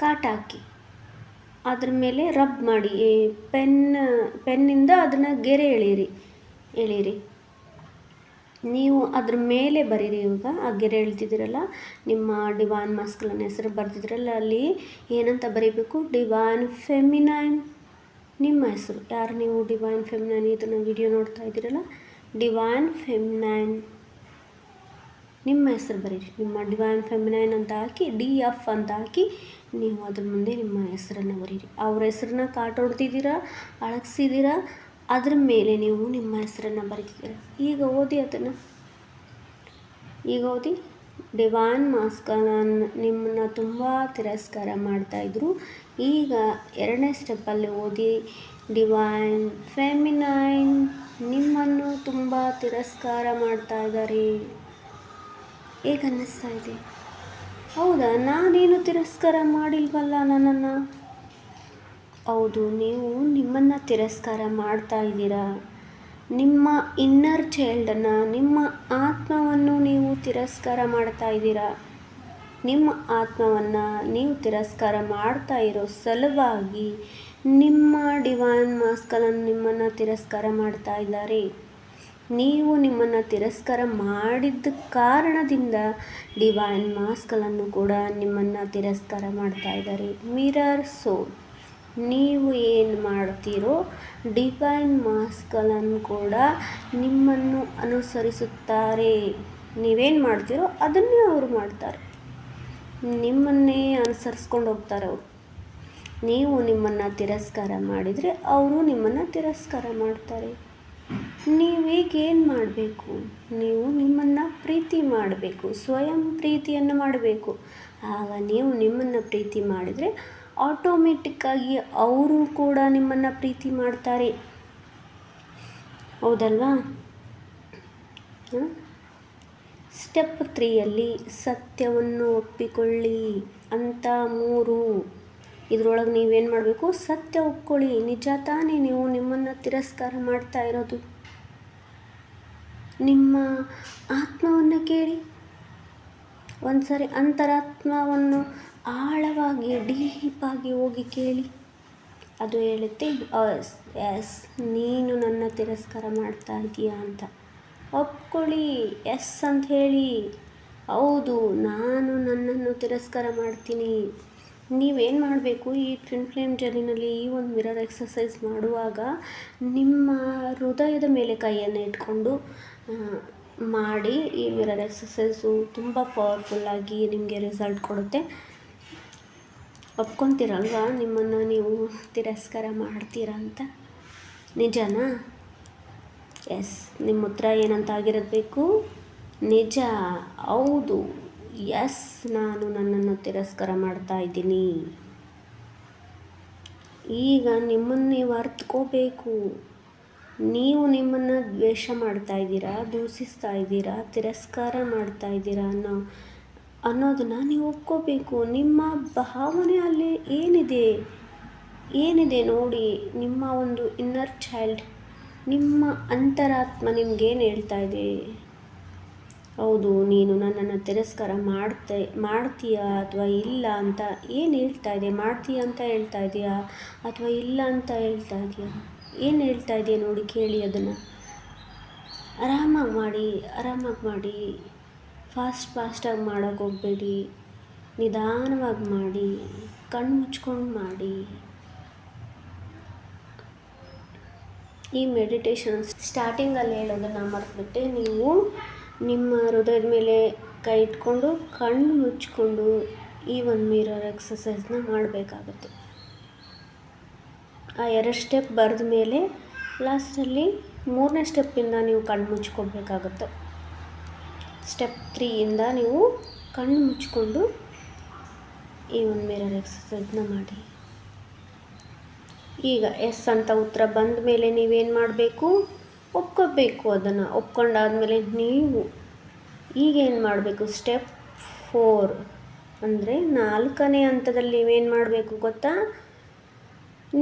ಕಾಟಾಕಿ ಅದ್ರ ಮೇಲೆ ರಬ್ ಮಾಡಿ. ಪೆನ್ನಿಂದ ಅದನ್ನು ಗೆರೆ ಎಳೀರಿ. ನೀವು ಅದ್ರ ಮೇಲೆ ಬರೀರಿ. ಇವಾಗ ಆ ಗೆರೆ ಎಳ್ತಿದ್ದೀರಲ್ಲ, ನಿಮ್ಮ ಡಿವೈನ್ ಮಾಸ್ಕಲನ್ ಹೆಸರು ಬರ್ತಿದ್ರಲ್ಲ, ಅಲ್ಲಿ ಏನಂತ ಬರೀಬೇಕು, ಡಿವೈನ್ ಫೆಮಿನೈನ್. ನಿಮ್ಮ ಹೆಸರು ಯಾರು, ನೀವು ಡಿವೈನ್ ಫೆಮಿನೈನ್ ಇದನ್ನು ವಿಡಿಯೋ ನೋಡ್ತಾ ಇದ್ದೀರಲ್ಲ, ಡಿವೈನ್ ಫೆಮಿನೈನ್ ನಿಮ್ಮ ಹೆಸರು ಬರೀರಿ. ನಿಮ್ಮ ಡಿವೈನ್ ಫೆಮಿನೈನ್ ಅಂತ ಹಾಕಿ DF ಅಂತ ಹಾಕಿ ನೀವು ಅದ್ರ ಮುಂದೆ ನಿಮ್ಮ ಹೆಸರನ್ನು ಬರೀರಿ. ಅವ್ರ ಹೆಸರನ್ನ ಕಾಟೊಡ್ತಿದ್ದೀರಾ, ಅಳಗಿಸಿದ್ದೀರಾ, ಅದ್ರ ಮೇಲೆ ನೀವು ನಿಮ್ಮ ಹೆಸರನ್ನು ಬರೀತಿದ್ದೀರ. ಈಗ ಓದಿ. ಡಿವೈನ್ ಮಾಸ್ಕಲನ್ ನಿಮ್ಮನ್ನು ತುಂಬ ತಿರಸ್ಕಾರ ಮಾಡ್ತಾಯಿದ್ರು. ಈಗ 2ನೇ ಸ್ಟೆಪ್ಪಲ್ಲಿ ಓದಿ, ಡಿವೈನ್ ಫೆಮಿನೈನ್ ನಿಮ್ಮನ್ನು ತುಂಬ ತಿರಸ್ಕಾರ ಮಾಡ್ತಾ ಇದ್ದಾರೆ. ಹೇಗೆ ಅನ್ನಿಸ್ತಾ ಇದೆ? ಹೌದಾ, ನಾನೇನು ತಿರಸ್ಕಾರ ಮಾಡಿಲ್ವಲ್ಲ ನನ್ನನ್ನು? ಹೌದು, ನೀವು ನಿಮ್ಮನ್ನು ತಿರಸ್ಕಾರ ಮಾಡ್ತಾ ಇದ್ದೀರಾ. ನಿಮ್ಮ ಇನ್ನರ್ ಚೈಲ್ಡನ್ನು, ನಿಮ್ಮ ಆತ್ಮವನ್ನು ನೀವು ತಿರಸ್ಕಾರ ಮಾಡ್ತಾ ಇದ್ದೀರಾ. ನಿಮ್ಮ ಆತ್ಮವನ್ನು ನೀವು ತಿರಸ್ಕಾರ ಮಾಡ್ತಾ ಇರೋ ಸಲುವಾಗಿ ನಿಮ್ಮ ಡಿವೈನ್ ಮಾಸ್ಕಲನ್ ನಿಮ್ಮನ್ನು ತಿರಸ್ಕಾರ ಮಾಡ್ತಾ ಇದ್ದಾರೆ. ನೀವು ನಿಮ್ಮನ್ನು ತಿರಸ್ಕಾರ ಮಾಡಿದ್ದ ಕಾರಣದಿಂದ ಡಿವೈನ್ ಮಾಸ್ಕಲನ್ನು ಕೂಡ ನಿಮ್ಮನ್ನು ತಿರಸ್ಕಾರ ಮಾಡ್ತಾ ಇದ್ದಾರೆ. ಮಿರರ್ ಸೋಲ್, ನೀವು ಏನು ಮಾಡ್ತೀರೋ ಡಿವೈನ್ ಮಾಸ್ಕಲನ್ ಕೂಡ ನಿಮ್ಮನ್ನು ಅನುಸರಿಸುತ್ತಾರೆ. ನೀವೇನು ಮಾಡ್ತೀರೋ ಅದನ್ನೇ ಅವರು ಮಾಡ್ತಾರೆ, ನಿಮ್ಮನ್ನೇ ಅನುಸರಿಸ್ಕೊಂಡು ಹೋಗ್ತಾರೆ ಅವರು. ನೀವು ನಿಮ್ಮನ್ನು ತಿರಸ್ಕಾರ ಮಾಡಿದರೆ ಅವರು ನಿಮ್ಮನ್ನು ತಿರಸ್ಕಾರ ಮಾಡ್ತಾರೆ. ನೀವೀಗೇನು ಮಾಡಬೇಕು, ನೀವು ನಿಮ್ಮನ್ನು ಪ್ರೀತಿ ಮಾಡಬೇಕು, ಸ್ವಯಂ ಪ್ರೀತಿಯನ್ನು ಮಾಡಬೇಕು. ಆಗ ನೀವು ನಿಮ್ಮನ್ನು ಪ್ರೀತಿ ಮಾಡಿದರೆ ಆಟೋಮೆಟಿಕ್ಕಾಗಿ ಅವರು ಕೂಡ ನಿಮ್ಮನ್ನು ಪ್ರೀತಿ ಮಾಡ್ತಾರೆ. ಹೌದಲ್ವಾ? ಸ್ಟೆಪ್ 3ಯಲ್ಲಿ ಸತ್ಯವನ್ನು ಒಪ್ಪಿಕೊಳ್ಳಿ ಅಂತ 3. ಇದರೊಳಗೆ ನೀವೇನು ಮಾಡಬೇಕು, ಸತ್ಯ ಒಪ್ಕೊಳ್ಳಿ. ನಿಜ ತಾನೇ ನೀವು ನಿಮ್ಮನ್ನು ತಿರಸ್ಕಾರ ಮಾಡ್ತಾ ಇರೋದು? ನಿಮ್ಮ ಆತ್ಮವನ್ನು ಕೇಳಿ. ಒಂದ್ಸರಿ ಅಂತರಾತ್ಮವನ್ನು ಆಳವಾಗಿ ಡೀಪಾಗಿ ಹೋಗಿ ಕೇಳಿ. ಅದು ಹೇಳುತ್ತೆ, ಎಸ್ ನೀನು ನನ್ನ ತಿರಸ್ಕಾರ ಮಾಡ್ತಾ ಇದೀಯಾ ಅಂತ. ಒಪ್ಕೊಳ್ಳಿ, ಎಸ್ ಅಂತ ಹೇಳಿ. ಹೌದು, ನಾನು ನನ್ನನ್ನು ತಿರಸ್ಕಾರ ಮಾಡ್ತೀನಿ. ನೀವೇನು ಮಾಡಬೇಕು, ಈ ಟ್ವಿನ್ ಫ್ಲೇಮ್ ಜರ್ನಿನಲ್ಲಿ ಈ ಒಂದು ಮಿರರ್ ಎಕ್ಸಸೈಸ್ ಮಾಡುವಾಗ ನಿಮ್ಮ ಹೃದಯದ ಮೇಲೆ ಕೈಯನ್ನು ಇಟ್ಕೊಂಡು ಮಾಡಿ. ಈ ಮಿರರ್ ಎಕ್ಸಸೈಸು ತುಂಬ ಪವರ್ಫುಲ್ಲಾಗಿ ನಿಮಗೆ ರಿಸಲ್ಟ್ ಕೊಡುತ್ತೆ. ಒಪ್ಕೊತೀರಲ್ವಾ ನಿಮ್ಮನ್ನು ನೀವು ತಿರಸ್ಕಾರ ಮಾಡ್ತೀರಾ ಅಂತ? ನಿಜನಾ? ಎಸ್, ನಿಮ್ಮ ಉತ್ತರ ಏನಂತ ಆಗಿರಬೇಕು? ನಿಜ, ಹೌದು, ಎಸ್, ನಾನು ನನ್ನನ್ನು ತಿರಸ್ಕಾರ ಮಾಡ್ತಾ ಇದ್ದೀನಿ. ಈಗ ನಿಮ್ಮನ್ನು ನೀವು ಅರ್ಥಕೋಬೇಕು. ನೀವು ನಿಮ್ಮನ್ನು ದ್ವೇಷ ಮಾಡ್ತಾ ಇದ್ದೀರಾ, ದೂಷಿಸ್ತಾ ಇದ್ದೀರಾ, ತಿರಸ್ಕಾರ ಮಾಡ್ತಾ ಇದ್ದೀರಾ ಅನ್ನೋದನ್ನು ನೀವು ಒಪ್ಕೋಬೇಕು. ನಿಮ್ಮ ಭಾವನೆ ಅಲ್ಲಿ ಏನಿದೆ ನೋಡಿ. ನಿಮ್ಮ ಒಂದು ಇನ್ನರ್ ಚೈಲ್ಡ್, ನಿಮ್ಮ ಅಂತರಾತ್ಮ ನಿಮಗೇನು ಹೇಳ್ತಾ ಇದೆ? ಹೌದು, ನೀನು ನನ್ನನ್ನು ತಿರಸ್ಕಾರ ಮಾಡ್ತೀಯಾ ಅಥವಾ ಇಲ್ಲ ಅಂತ ಏನು ಹೇಳ್ತಾ ಇದೆ? ಮಾಡ್ತೀಯಾ ಅಂತ ಹೇಳ್ತಾ ಇದೆಯಾ ಅಥವಾ ಇಲ್ಲ ಅಂತ ಹೇಳ್ತಾ ಇದೆಯಾ? ಏನು ಹೇಳ್ತಾ ಇದೆಯಾ ನೋಡಿ, ಕೇಳಿ ಅದನ್ನು. ಆರಾಮಾಗಿ ಮಾಡಿ. ಫಾಸ್ಟಾಗಿ ಮಾಡೋಕ್ಕೆ ಹೋಗಬೇಡಿ. ನಿಧಾನವಾಗಿ ಮಾಡಿ, ಕಣ್ಣು ಮುಚ್ಕೊಂಡು ಮಾಡಿ. ಈ ಮೆಡಿಟೇಷನ್ ಸ್ಟಾರ್ಟಿಂಗಲ್ಲಿ ಹೇಳೋದನ್ನು ಮರೆತುಬಿಟ್ಟೆ ನೀವು ನಿಮ್ಮ ಹೃದಯದ ಮೇಲೆ ಕೈ ಇಟ್ಕೊಂಡು ಕಣ್ಣು ಮುಚ್ಕೊಂಡು ಈ ಒಂದು ಮಿರರ್ ಎಕ್ಸಸೈಸ್ನ ಮಾಡಬೇಕಾಗುತ್ತೆ. ಆ 2 ಸ್ಟೆಪ್ ಬರೆದ ಮೇಲೆ ಲಾಸ್ಟಲ್ಲಿ 3ನೇ ಸ್ಟೆಪ್ಪಿಂದ ನೀವು ಕಣ್ಣು ಮುಚ್ಕೋಬೇಕಾಗುತ್ತೆ. ಸ್ಟೆಪ್ 3ಯಿಂದ ನೀವು ಕಣ್ಣು ಮುಚ್ಕೊಂಡು ಈ ಒಂದು ಮಿರರ್ ಎಕ್ಸಸೈಸ್ನ ಮಾಡಿ. ಈಗ ಎಸ್ ಅಂತ ಉತ್ತರ ಬಂದ ಮೇಲೆ ನೀವೇನು ಮಾಡಬೇಕು? ಒಪ್ಕೋಬೇಕು. ಅದನ್ನು ಒಪ್ಕೊಂಡಾದ್ಮೇಲೆ ನೀವು ಈಗೇನು ಮಾಡಬೇಕು? ಸ್ಟೆಪ್ 4 ಅಂದರೆ 4ನೇ ಹಂತದಲ್ಲಿ ನೀವೇನು ಮಾಡಬೇಕು ಗೊತ್ತಾ?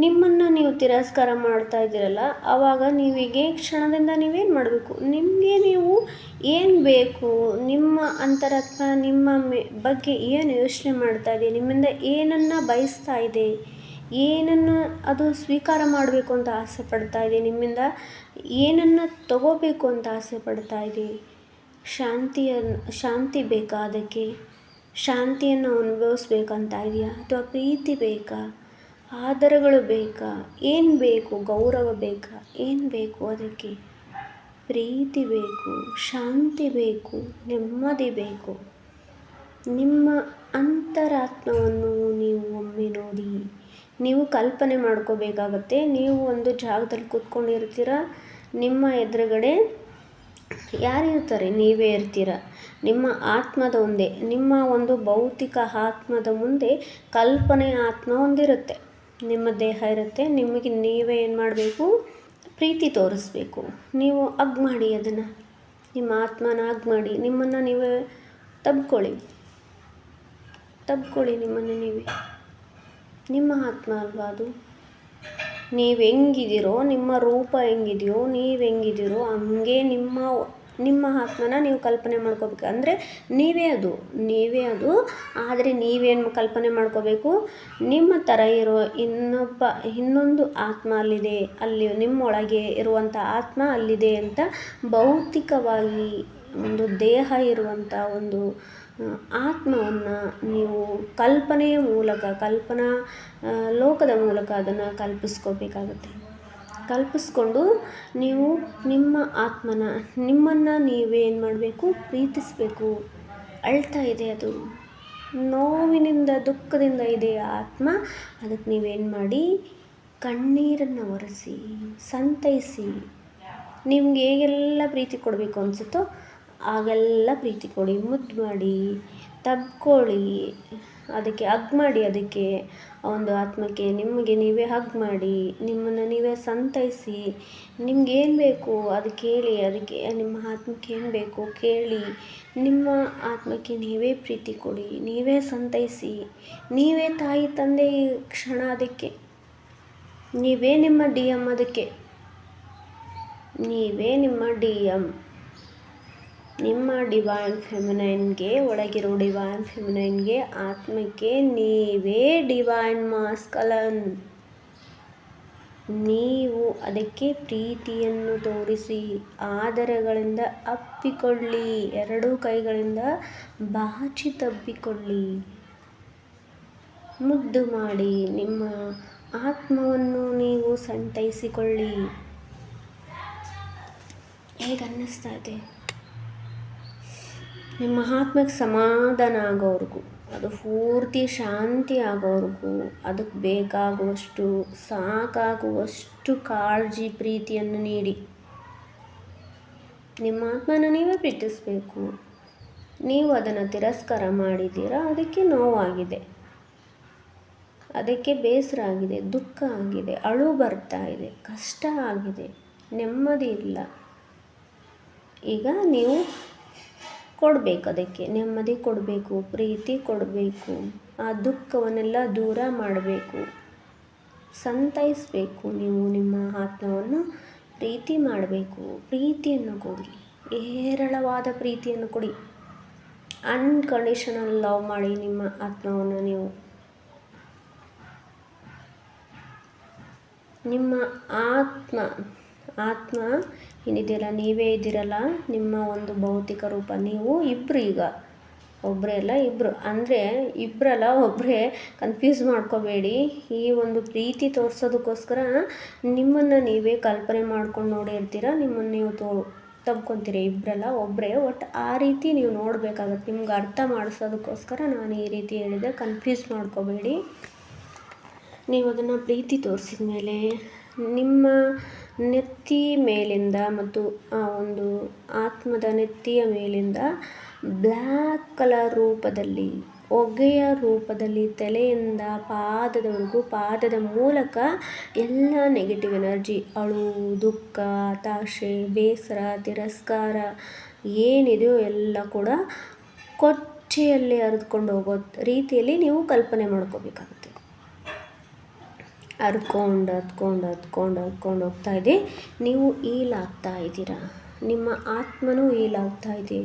ನಿಮ್ಮನ್ನು ನೀವು ತಿರಸ್ಕಾರ ಮಾಡ್ತಾ ಇದ್ದೀರಲ್ಲ, ಆವಾಗ ನೀವೀಗ ಕ್ಷಣದಿಂದ ನೀವೇನು ಮಾಡಬೇಕು? ನಿಮಗೆ ನೀವು ಏನು ಬೇಕು, ನಿಮ್ಮ ಅಂತರಾತ್ಮ ನಿಮ್ಮ ಬಗ್ಗೆ ಏನು ಯೋಚನೆ ಮಾಡ್ತಾ ಇದೆ, ನಿಮ್ಮಿಂದ ಏನನ್ನು ಬಯಸ್ತಾ ಇದೆ, ಏನನ್ನು ಅದು ಸ್ವೀಕಾರ ಮಾಡಬೇಕು ಅಂತ ಆಸೆ ಪಡ್ತಾ ಇದೆ, ನಿಮ್ಮಿಂದ ಏನನ್ನು ತಗೋಬೇಕು ಅಂತ ಆಸೆ ಪಡ್ತಾ ಇದೆ. ಶಾಂತಿ ಬೇಕಾ? ಅದಕ್ಕೆ ಶಾಂತಿಯನ್ನು ಅನುಭವಿಸ್ಬೇಕಂತ ಇದೆಯಾ ಅಥವಾ ಪ್ರೀತಿ ಬೇಕಾ? ಆದರಗಳು ಬೇಕಾ? ಏನು ಬೇಕು? ಗೌರವ ಬೇಕಾ? ಏನು ಬೇಕು? ಅದಕ್ಕೆ ಪ್ರೀತಿ ಬೇಕು, ಶಾಂತಿ ಬೇಕು, ನೆಮ್ಮದಿ ಬೇಕು. ನಿಮ್ಮ ಅಂತರಾತ್ಮವನ್ನು ನೀವು ಒಮ್ಮೆ ನೋಡಿ. ನೀವು ಕಲ್ಪನೆ ಮಾಡ್ಕೋಬೇಕಾಗತ್ತೆ. ನೀವು ಒಂದು ಜಾಗದಲ್ಲಿ ಕೂತ್ಕೊಂಡಿರ್ತೀರ, ನಿಮ್ಮ ಎದುರುಗಡೆ ಯಾರಿರ್ತಾರೆ? ನೀವೇ ಇರ್ತೀರ. ನಿಮ್ಮ ಆತ್ಮದ ಮುಂದೆ, ನಿಮ್ಮ ಒಂದು ಭೌತಿಕ ಆತ್ಮದ ಮುಂದೆ ಕಲ್ಪನೆ ಆತ್ಮ ಒಂದಿರುತ್ತೆ. ನಿಮ್ಮ ದೇಹ ಇರುತ್ತೆ. ನಿಮಗೆ ನೀವೇ ಏನು ಮಾಡಬೇಕು? ಪ್ರೀತಿ ತೋರಿಸ್ಬೇಕು. ನೀವು ಹಗ್ ಮಾಡಿ, ಅದನ್ನು ನಿಮ್ಮ ಆತ್ಮನ ಹಗ್ ಮಾಡಿ. ನಿಮ್ಮನ್ನು ನೀವೇ ತಬ್ಕೊಳ್ಳಿ ನಿಮ್ಮನ್ನು ನೀವೇ. ನಿಮ್ಮ ಆತ್ಮ ಅಲ್ವಾ ಅದು? ನೀವು ಹೆಂಗಿದ್ದೀರೋ, ನಿಮ್ಮ ರೂಪ ಹೆಂಗಿದೆಯೋ, ನೀವು ಹೆಂಗಿದ್ದೀರೋ ಹಂಗೆ ನಿಮ್ಮ ಆತ್ಮನ ನೀವು ಕಲ್ಪನೆ ಮಾಡ್ಕೋಬೇಕು. ಅಂದರೆ ನೀವೇ ಅದು. ಆದರೆ ನೀವೇನು ಕಲ್ಪನೆ ಮಾಡ್ಕೋಬೇಕು? ನಿಮ್ಮ ಥರ ಇರೋ ಇನ್ನೊಂದು ಆತ್ಮ ಅಲ್ಲಿದೆ, ಅಲ್ಲಿ ನಿಮ್ಮೊಳಗೆ ಇರುವಂಥ ಆತ್ಮ ಅಲ್ಲಿದೆ ಅಂತ ಭೌತಿಕವಾಗಿ ಒಂದು ದೇಹ ಇರುವಂಥ ಒಂದು ಆತ್ಮವನ್ನು ನೀವು ಕಲ್ಪನೆಯ ಮೂಲಕ, ಕಲ್ಪನಾ ಲೋಕದ ಮೂಲಕ ಅದನ್ನು ಕಲ್ಪಿಸ್ಕೋಬೇಕಾಗತ್ತೆ. ಕಲ್ಪಿಸ್ಕೊಂಡು ನೀವು ನಿಮ್ಮ ಆತ್ಮನ, ನಿಮ್ಮನ್ನು ನೀವೇನು ಮಾಡಬೇಕು? ಪ್ರೀತಿಸಬೇಕು. ಅಳ್ತಾ ಇದೆ ಅದು, ನೋವಿನಿಂದ ದುಃಖದಿಂದ ಇದೆ ಆತ್ಮ. ಅದಕ್ಕೆ ನೀವೇನು ಮಾಡಿ? ಕಣ್ಣೀರನ್ನು ಒರೆಸಿ, ಸಂತೈಸಿ. ನಿಮ್ಗೆ ಹೇಗೆಲ್ಲ ಪ್ರೀತಿ ಕೊಡಬೇಕು ಅನಿಸುತ್ತೋ ಆಗೆಲ್ಲ ಪ್ರೀತಿ ಕೊಡಿ. ಮುದ್ದು ಮಾಡಿ, ತಬ್ಕೊಳ್ಳಿ, ಅದಕ್ಕೆ ಹಗ್ ಮಾಡಿ. ಅದಕ್ಕೆ ಒಂದು ಆತ್ಮಕ್ಕೆ ನಿಮಗೆ ನೀವೇ ಹಗ್ ಮಾಡಿ, ನಿಮ್ಮನ್ನು ನೀವೇ ಸಂತೈಸಿ. ನಿಮ್ಗೇನು ಬೇಕು ಅದು ಕೇಳಿ. ಅದಕ್ಕೆ ನಿಮ್ಮ ಆತ್ಮಕ್ಕೆ ಏನು ಬೇಕು ಕೇಳಿ. ನಿಮ್ಮ ಆತ್ಮಕ್ಕೆ ನೀವೇ ಪ್ರೀತಿ ಕೊಡಿ, ನೀವೇ ಸಂತೈಸಿ. ನೀವೇ ತಾಯಿ ತಂದೆ ಈ ಕ್ಷಣ. ಅದಕ್ಕೆ ನೀವೇ ನಿಮ್ಮ DM. ಅದಕ್ಕೆ ನೀವೇ ನಿಮ್ಮ DM. ನಿಮ್ಮ ಡಿವೈನ್ ಫೆಮಿನೈನ್ಗೆ, ಒಳಗಿರೋ ಡಿವೈನ್ ಫೆಮಿನೈನ್ಗೆ, ಆತ್ಮಕ್ಕೆ ನೀವೇ ಡಿವೈನ್ ಮಾಸ್ಕಲನ್. ನೀವು ಅದಕ್ಕೆ ಪ್ರೀತಿಯನ್ನು ತೋರಿಸಿ, ಆದರಗಳಿಂದ ಅಪ್ಪಿಕೊಳ್ಳಿ, 2 ಕೈಗಳಿಂದ ಬಾಚಿ ತಬ್ಬಿಕೊಳ್ಳಿ, ಮುದ್ದು ಮಾಡಿ. ನಿಮ್ಮ ಆತ್ಮವನ್ನು ನೀವು ಸಂತೈಸಿಕೊಳ್ಳಿ. ಹೇಗನ್ನಿಸ್ತಾ ಇದೆ? ನಿಮ್ಮ ಆತ್ಮಕ್ಕೆ ಸಮಾಧಾನ ಆಗೋವರೆಗೂ, ಅದು ಪೂರ್ತಿ ಶಾಂತಿ ಆಗೋವರೆಗೂ, ಅದಕ್ಕೆ ಬೇಕಾಗುವಷ್ಟು, ಸಾಕಾಗುವಷ್ಟು ಕಾಳಜಿ, ಪ್ರೀತಿಯನ್ನು ನೀಡಿ. ನಿಮ್ಮ ಆತ್ಮನ ನೀವೇ ಪ್ರೀತಿಸಬೇಕು. ನೀವು ಅದನ್ನು ತಿರಸ್ಕಾರ ಮಾಡಿದ್ದೀರಾ, ಅದಕ್ಕೆ ನೋವಾಗಿದೆ, ಅದಕ್ಕೆ ಬೇಸರ ಆಗಿದೆ, ದುಃಖ ಆಗಿದೆ, ಅಳು ಬರ್ತಾ ಇದೆ, ಕಷ್ಟ ಆಗಿದೆ, ನೆಮ್ಮದಿ ಇಲ್ಲ. ಈಗ ನೀವು ಕೊಡಬೇಕು, ಅದಕ್ಕೆ ನೆಮ್ಮದಿ ಕೊಡಬೇಕು, ಪ್ರೀತಿ ಕೊಡಬೇಕು, ಆ ದುಃಖವನ್ನೆಲ್ಲ ದೂರ ಮಾಡಬೇಕು, ಸಂತೈಸಬೇಕು. ನೀವು ನಿಮ್ಮ ಆತ್ಮವನ್ನು ಪ್ರೀತಿ ಮಾಡಬೇಕು, ಪ್ರೀತಿಯನ್ನು ಕೊಡಿ, ಹೇರಳವಾದ ಪ್ರೀತಿಯನ್ನು ಕೊಡಿ. ಅನ್ಕಂಡೀಷನಲ್ ಲವ್ ಮಾಡಿ ನಿಮ್ಮ ಆತ್ಮವನ್ನು ನೀವು. ನಿಮ್ಮ ಆತ್ಮ ಏನಿದೆಯಲ್ಲ, ನೀವೇ ಇದ್ದೀರಲ್ಲ, ನಿಮ್ಮ ಒಂದು ಭೌತಿಕ ರೂಪ. ನೀವು ಇಬ್ಬರು, ಈಗ ಒಬ್ಬರೇ ಅಲ್ಲ ಇಬ್ಬರು, ಅಂದರೆ ಇಬ್ಬರಲ್ಲ ಒಬ್ಬರೇ, ಕನ್ಫ್ಯೂಸ್ ಮಾಡ್ಕೋಬೇಡಿ. ಈ ಒಂದು ಪ್ರೀತಿ ತೋರಿಸೋದಕ್ಕೋಸ್ಕರ ನಿಮ್ಮನ್ನು ನೀವೇ ಕಲ್ಪನೆ ಮಾಡ್ಕೊಂಡು ನೋಡಿರ್ತೀರ, ನಿಮ್ಮನ್ನು ನೀವು ತಬ್ಕೊತೀರಿ. ಇಬ್ಬರಲ್ಲ ಒಬ್ಬರೇ, ಒಟ್ಟು ಆ ರೀತಿ ನೀವು ನೋಡಬೇಕಾಗತ್ತೆ. ನಿಮ್ಗೆ ಅರ್ಥ ಮಾಡಿಸೋದಕ್ಕೋಸ್ಕರ ನಾನು ಈ ರೀತಿ ಹೇಳಿದೆ, ಕನ್ಫ್ಯೂಸ್ ಮಾಡ್ಕೋಬೇಡಿ. ನೀವು ಅದನ್ನು ಪ್ರೀತಿ ತೋರಿಸಿದ ಮೇಲೆ ನಿಮ್ಮ ನೆತ್ತಿ ಮೇಲಿಂದ ಮತ್ತು ಆ ಒಂದು ಆತ್ಮದ ನೆತ್ತಿಯ ಮೇಲಿಂದ ಬ್ಲ್ಯಾಕ್ ಕಲರ್ ರೂಪದಲ್ಲಿ, ಹೊಗೆಯ ರೂಪದಲ್ಲಿ ತಲೆಯಿಂದ ಪಾದದವರೆಗೂ, ಪಾದದ ಮೂಲಕ ಎಲ್ಲ ನೆಗೆಟಿವ್ ಎನರ್ಜಿ, ಅಳು, ದುಃಖ, ಹತಾಶೆ, ಬೇಸರ, ತಿರಸ್ಕಾರ ಏನಿದೆಯೋ ಎಲ್ಲ ಕೂಡ ಕೊಚ್ಚೆಯಲ್ಲಿ ಹರಿದುಕೊಂಡು ಹೋಗೋ ರೀತಿಯಲ್ಲಿ ನೀವು ಕಲ್ಪನೆ ಮಾಡ್ಕೋಬೇಕಾಗುತ್ತೆ. ಹರ್ಕೊಂಡು ಹೋಗ್ತಾ ಇದೆ. ನೀವು ಆಗ್ತಾ ಇದ್ದೀರಾ, ನಿಮ್ಮ ಆತ್ಮನೂ ಆಗ್ತಾ ಇದೆ,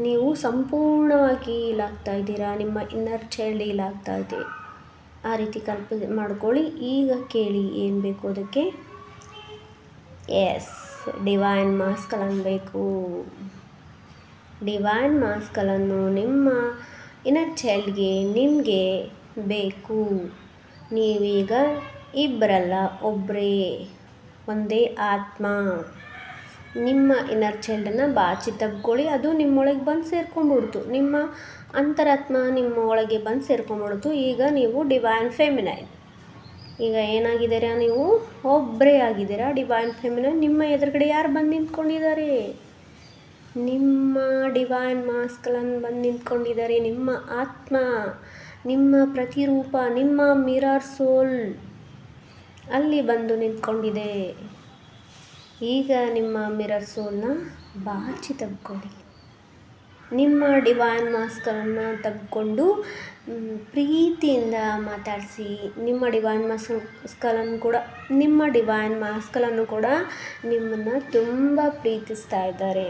ನೀವು ಸಂಪೂರ್ಣವಾಗಿ ಆಗ್ತಾ ಇದ್ದೀರಾ, ನಿಮ್ಮ ಇನ್ನರ್ ಚೈಲ್ಡ್ ಆಗ್ತಾ ಇದೆ. ಆ ರೀತಿ ಕಲ್ಪನೆ ಮಾಡ್ಕೊಳ್ಳಿ. ಈಗ ಕೇಳಿ ಏನು ಬೇಕು ಅದಕ್ಕೆ. ಎಸ್, ಡಿವೈನ್ ಮಾಸ್ಕಲನ್ ಬೇಕು. ಡಿವೈನ್ ಮಾಸ್ಕಲನ್ನು ನಿಮ್ಮ ಇನ್ನರ್ ಚೈಲ್ಡ್ಗೆ, ನಿಮಗೆ ಬೇಕು. ನೀವೀಗ ಇಬ್ಬರಲ್ಲ, ಒಬ್ಬರೇ, ಒಂದೇ ಆತ್ಮ. ನಿಮ್ಮ ಇನ್ನರ್ ಚೈಲ್ಡನ್ನು ಬಾಚಿ ತಬ್ಕೊಳ್ಳಿ. ಅದು ನಿಮ್ಮೊಳಗೆ ಬಂದು ಸೇರ್ಕೊಂಡ್ಬಿಡ್ತು, ನಿಮ್ಮ ಅಂತರಾತ್ಮ ನಿಮ್ಮ ಒಳಗೆ ಬಂದು ಸೇರ್ಕೊಂಡ್ಬಿಡ್ತು. ಈಗ ನೀವು ಡಿವೈನ್ ಫೆಮಿನೈನ್. ಈಗ ಏನಾಗಿದ್ದೀರಾ, ನೀವು ಒಬ್ಬರೇ ಆಗಿದ್ದೀರಾ, ಡಿವೈನ್ ಫೆಮಿನೈನ್. ನಿಮ್ಮ ಎದುರುಗಡೆ ಯಾರು ಬಂದು ನಿಂತ್ಕೊಂಡಿದ್ದಾರೆ? ನಿಮ್ಮ ಡಿವೈನ್ ಮಾಸ್ಕಲನ್ ಬಂದು ನಿಂತ್ಕೊಂಡಿದ್ದಾರೆ. ನಿಮ್ಮ ಆತ್ಮ, ನಿಮ್ಮ ಪ್ರತಿರೂಪ, ನಿಮ್ಮ ಮಿರರ್ ಸೋಲ್ ಅಲ್ಲಿ ಬಂದು ನಿಂತ್ಕೊಂಡಿದೆ. ಈಗ ನಿಮ್ಮ ಮಿರರ್ ಸೋಲ್ನ ಬಾಚಿ ತಬ್ಕೊಳ್ಳಿ. ನಿಮ್ಮ ಡಿವೈನ್ ಮಾಸ್ಕಲನ್ನು ತಬ್ಕೊಂಡು ಪ್ರೀತಿಯಿಂದ ಮಾತಾಡಿಸಿ. ನಿಮ್ಮ ಡಿವೈನ್ ಮಾಸ್ಕಲನ್ನು ಕೂಡ ನಿಮ್ಮನ್ನು ತುಂಬ ಪ್ರೀತಿಸ್ತಾ ಇದ್ದಾರೆ.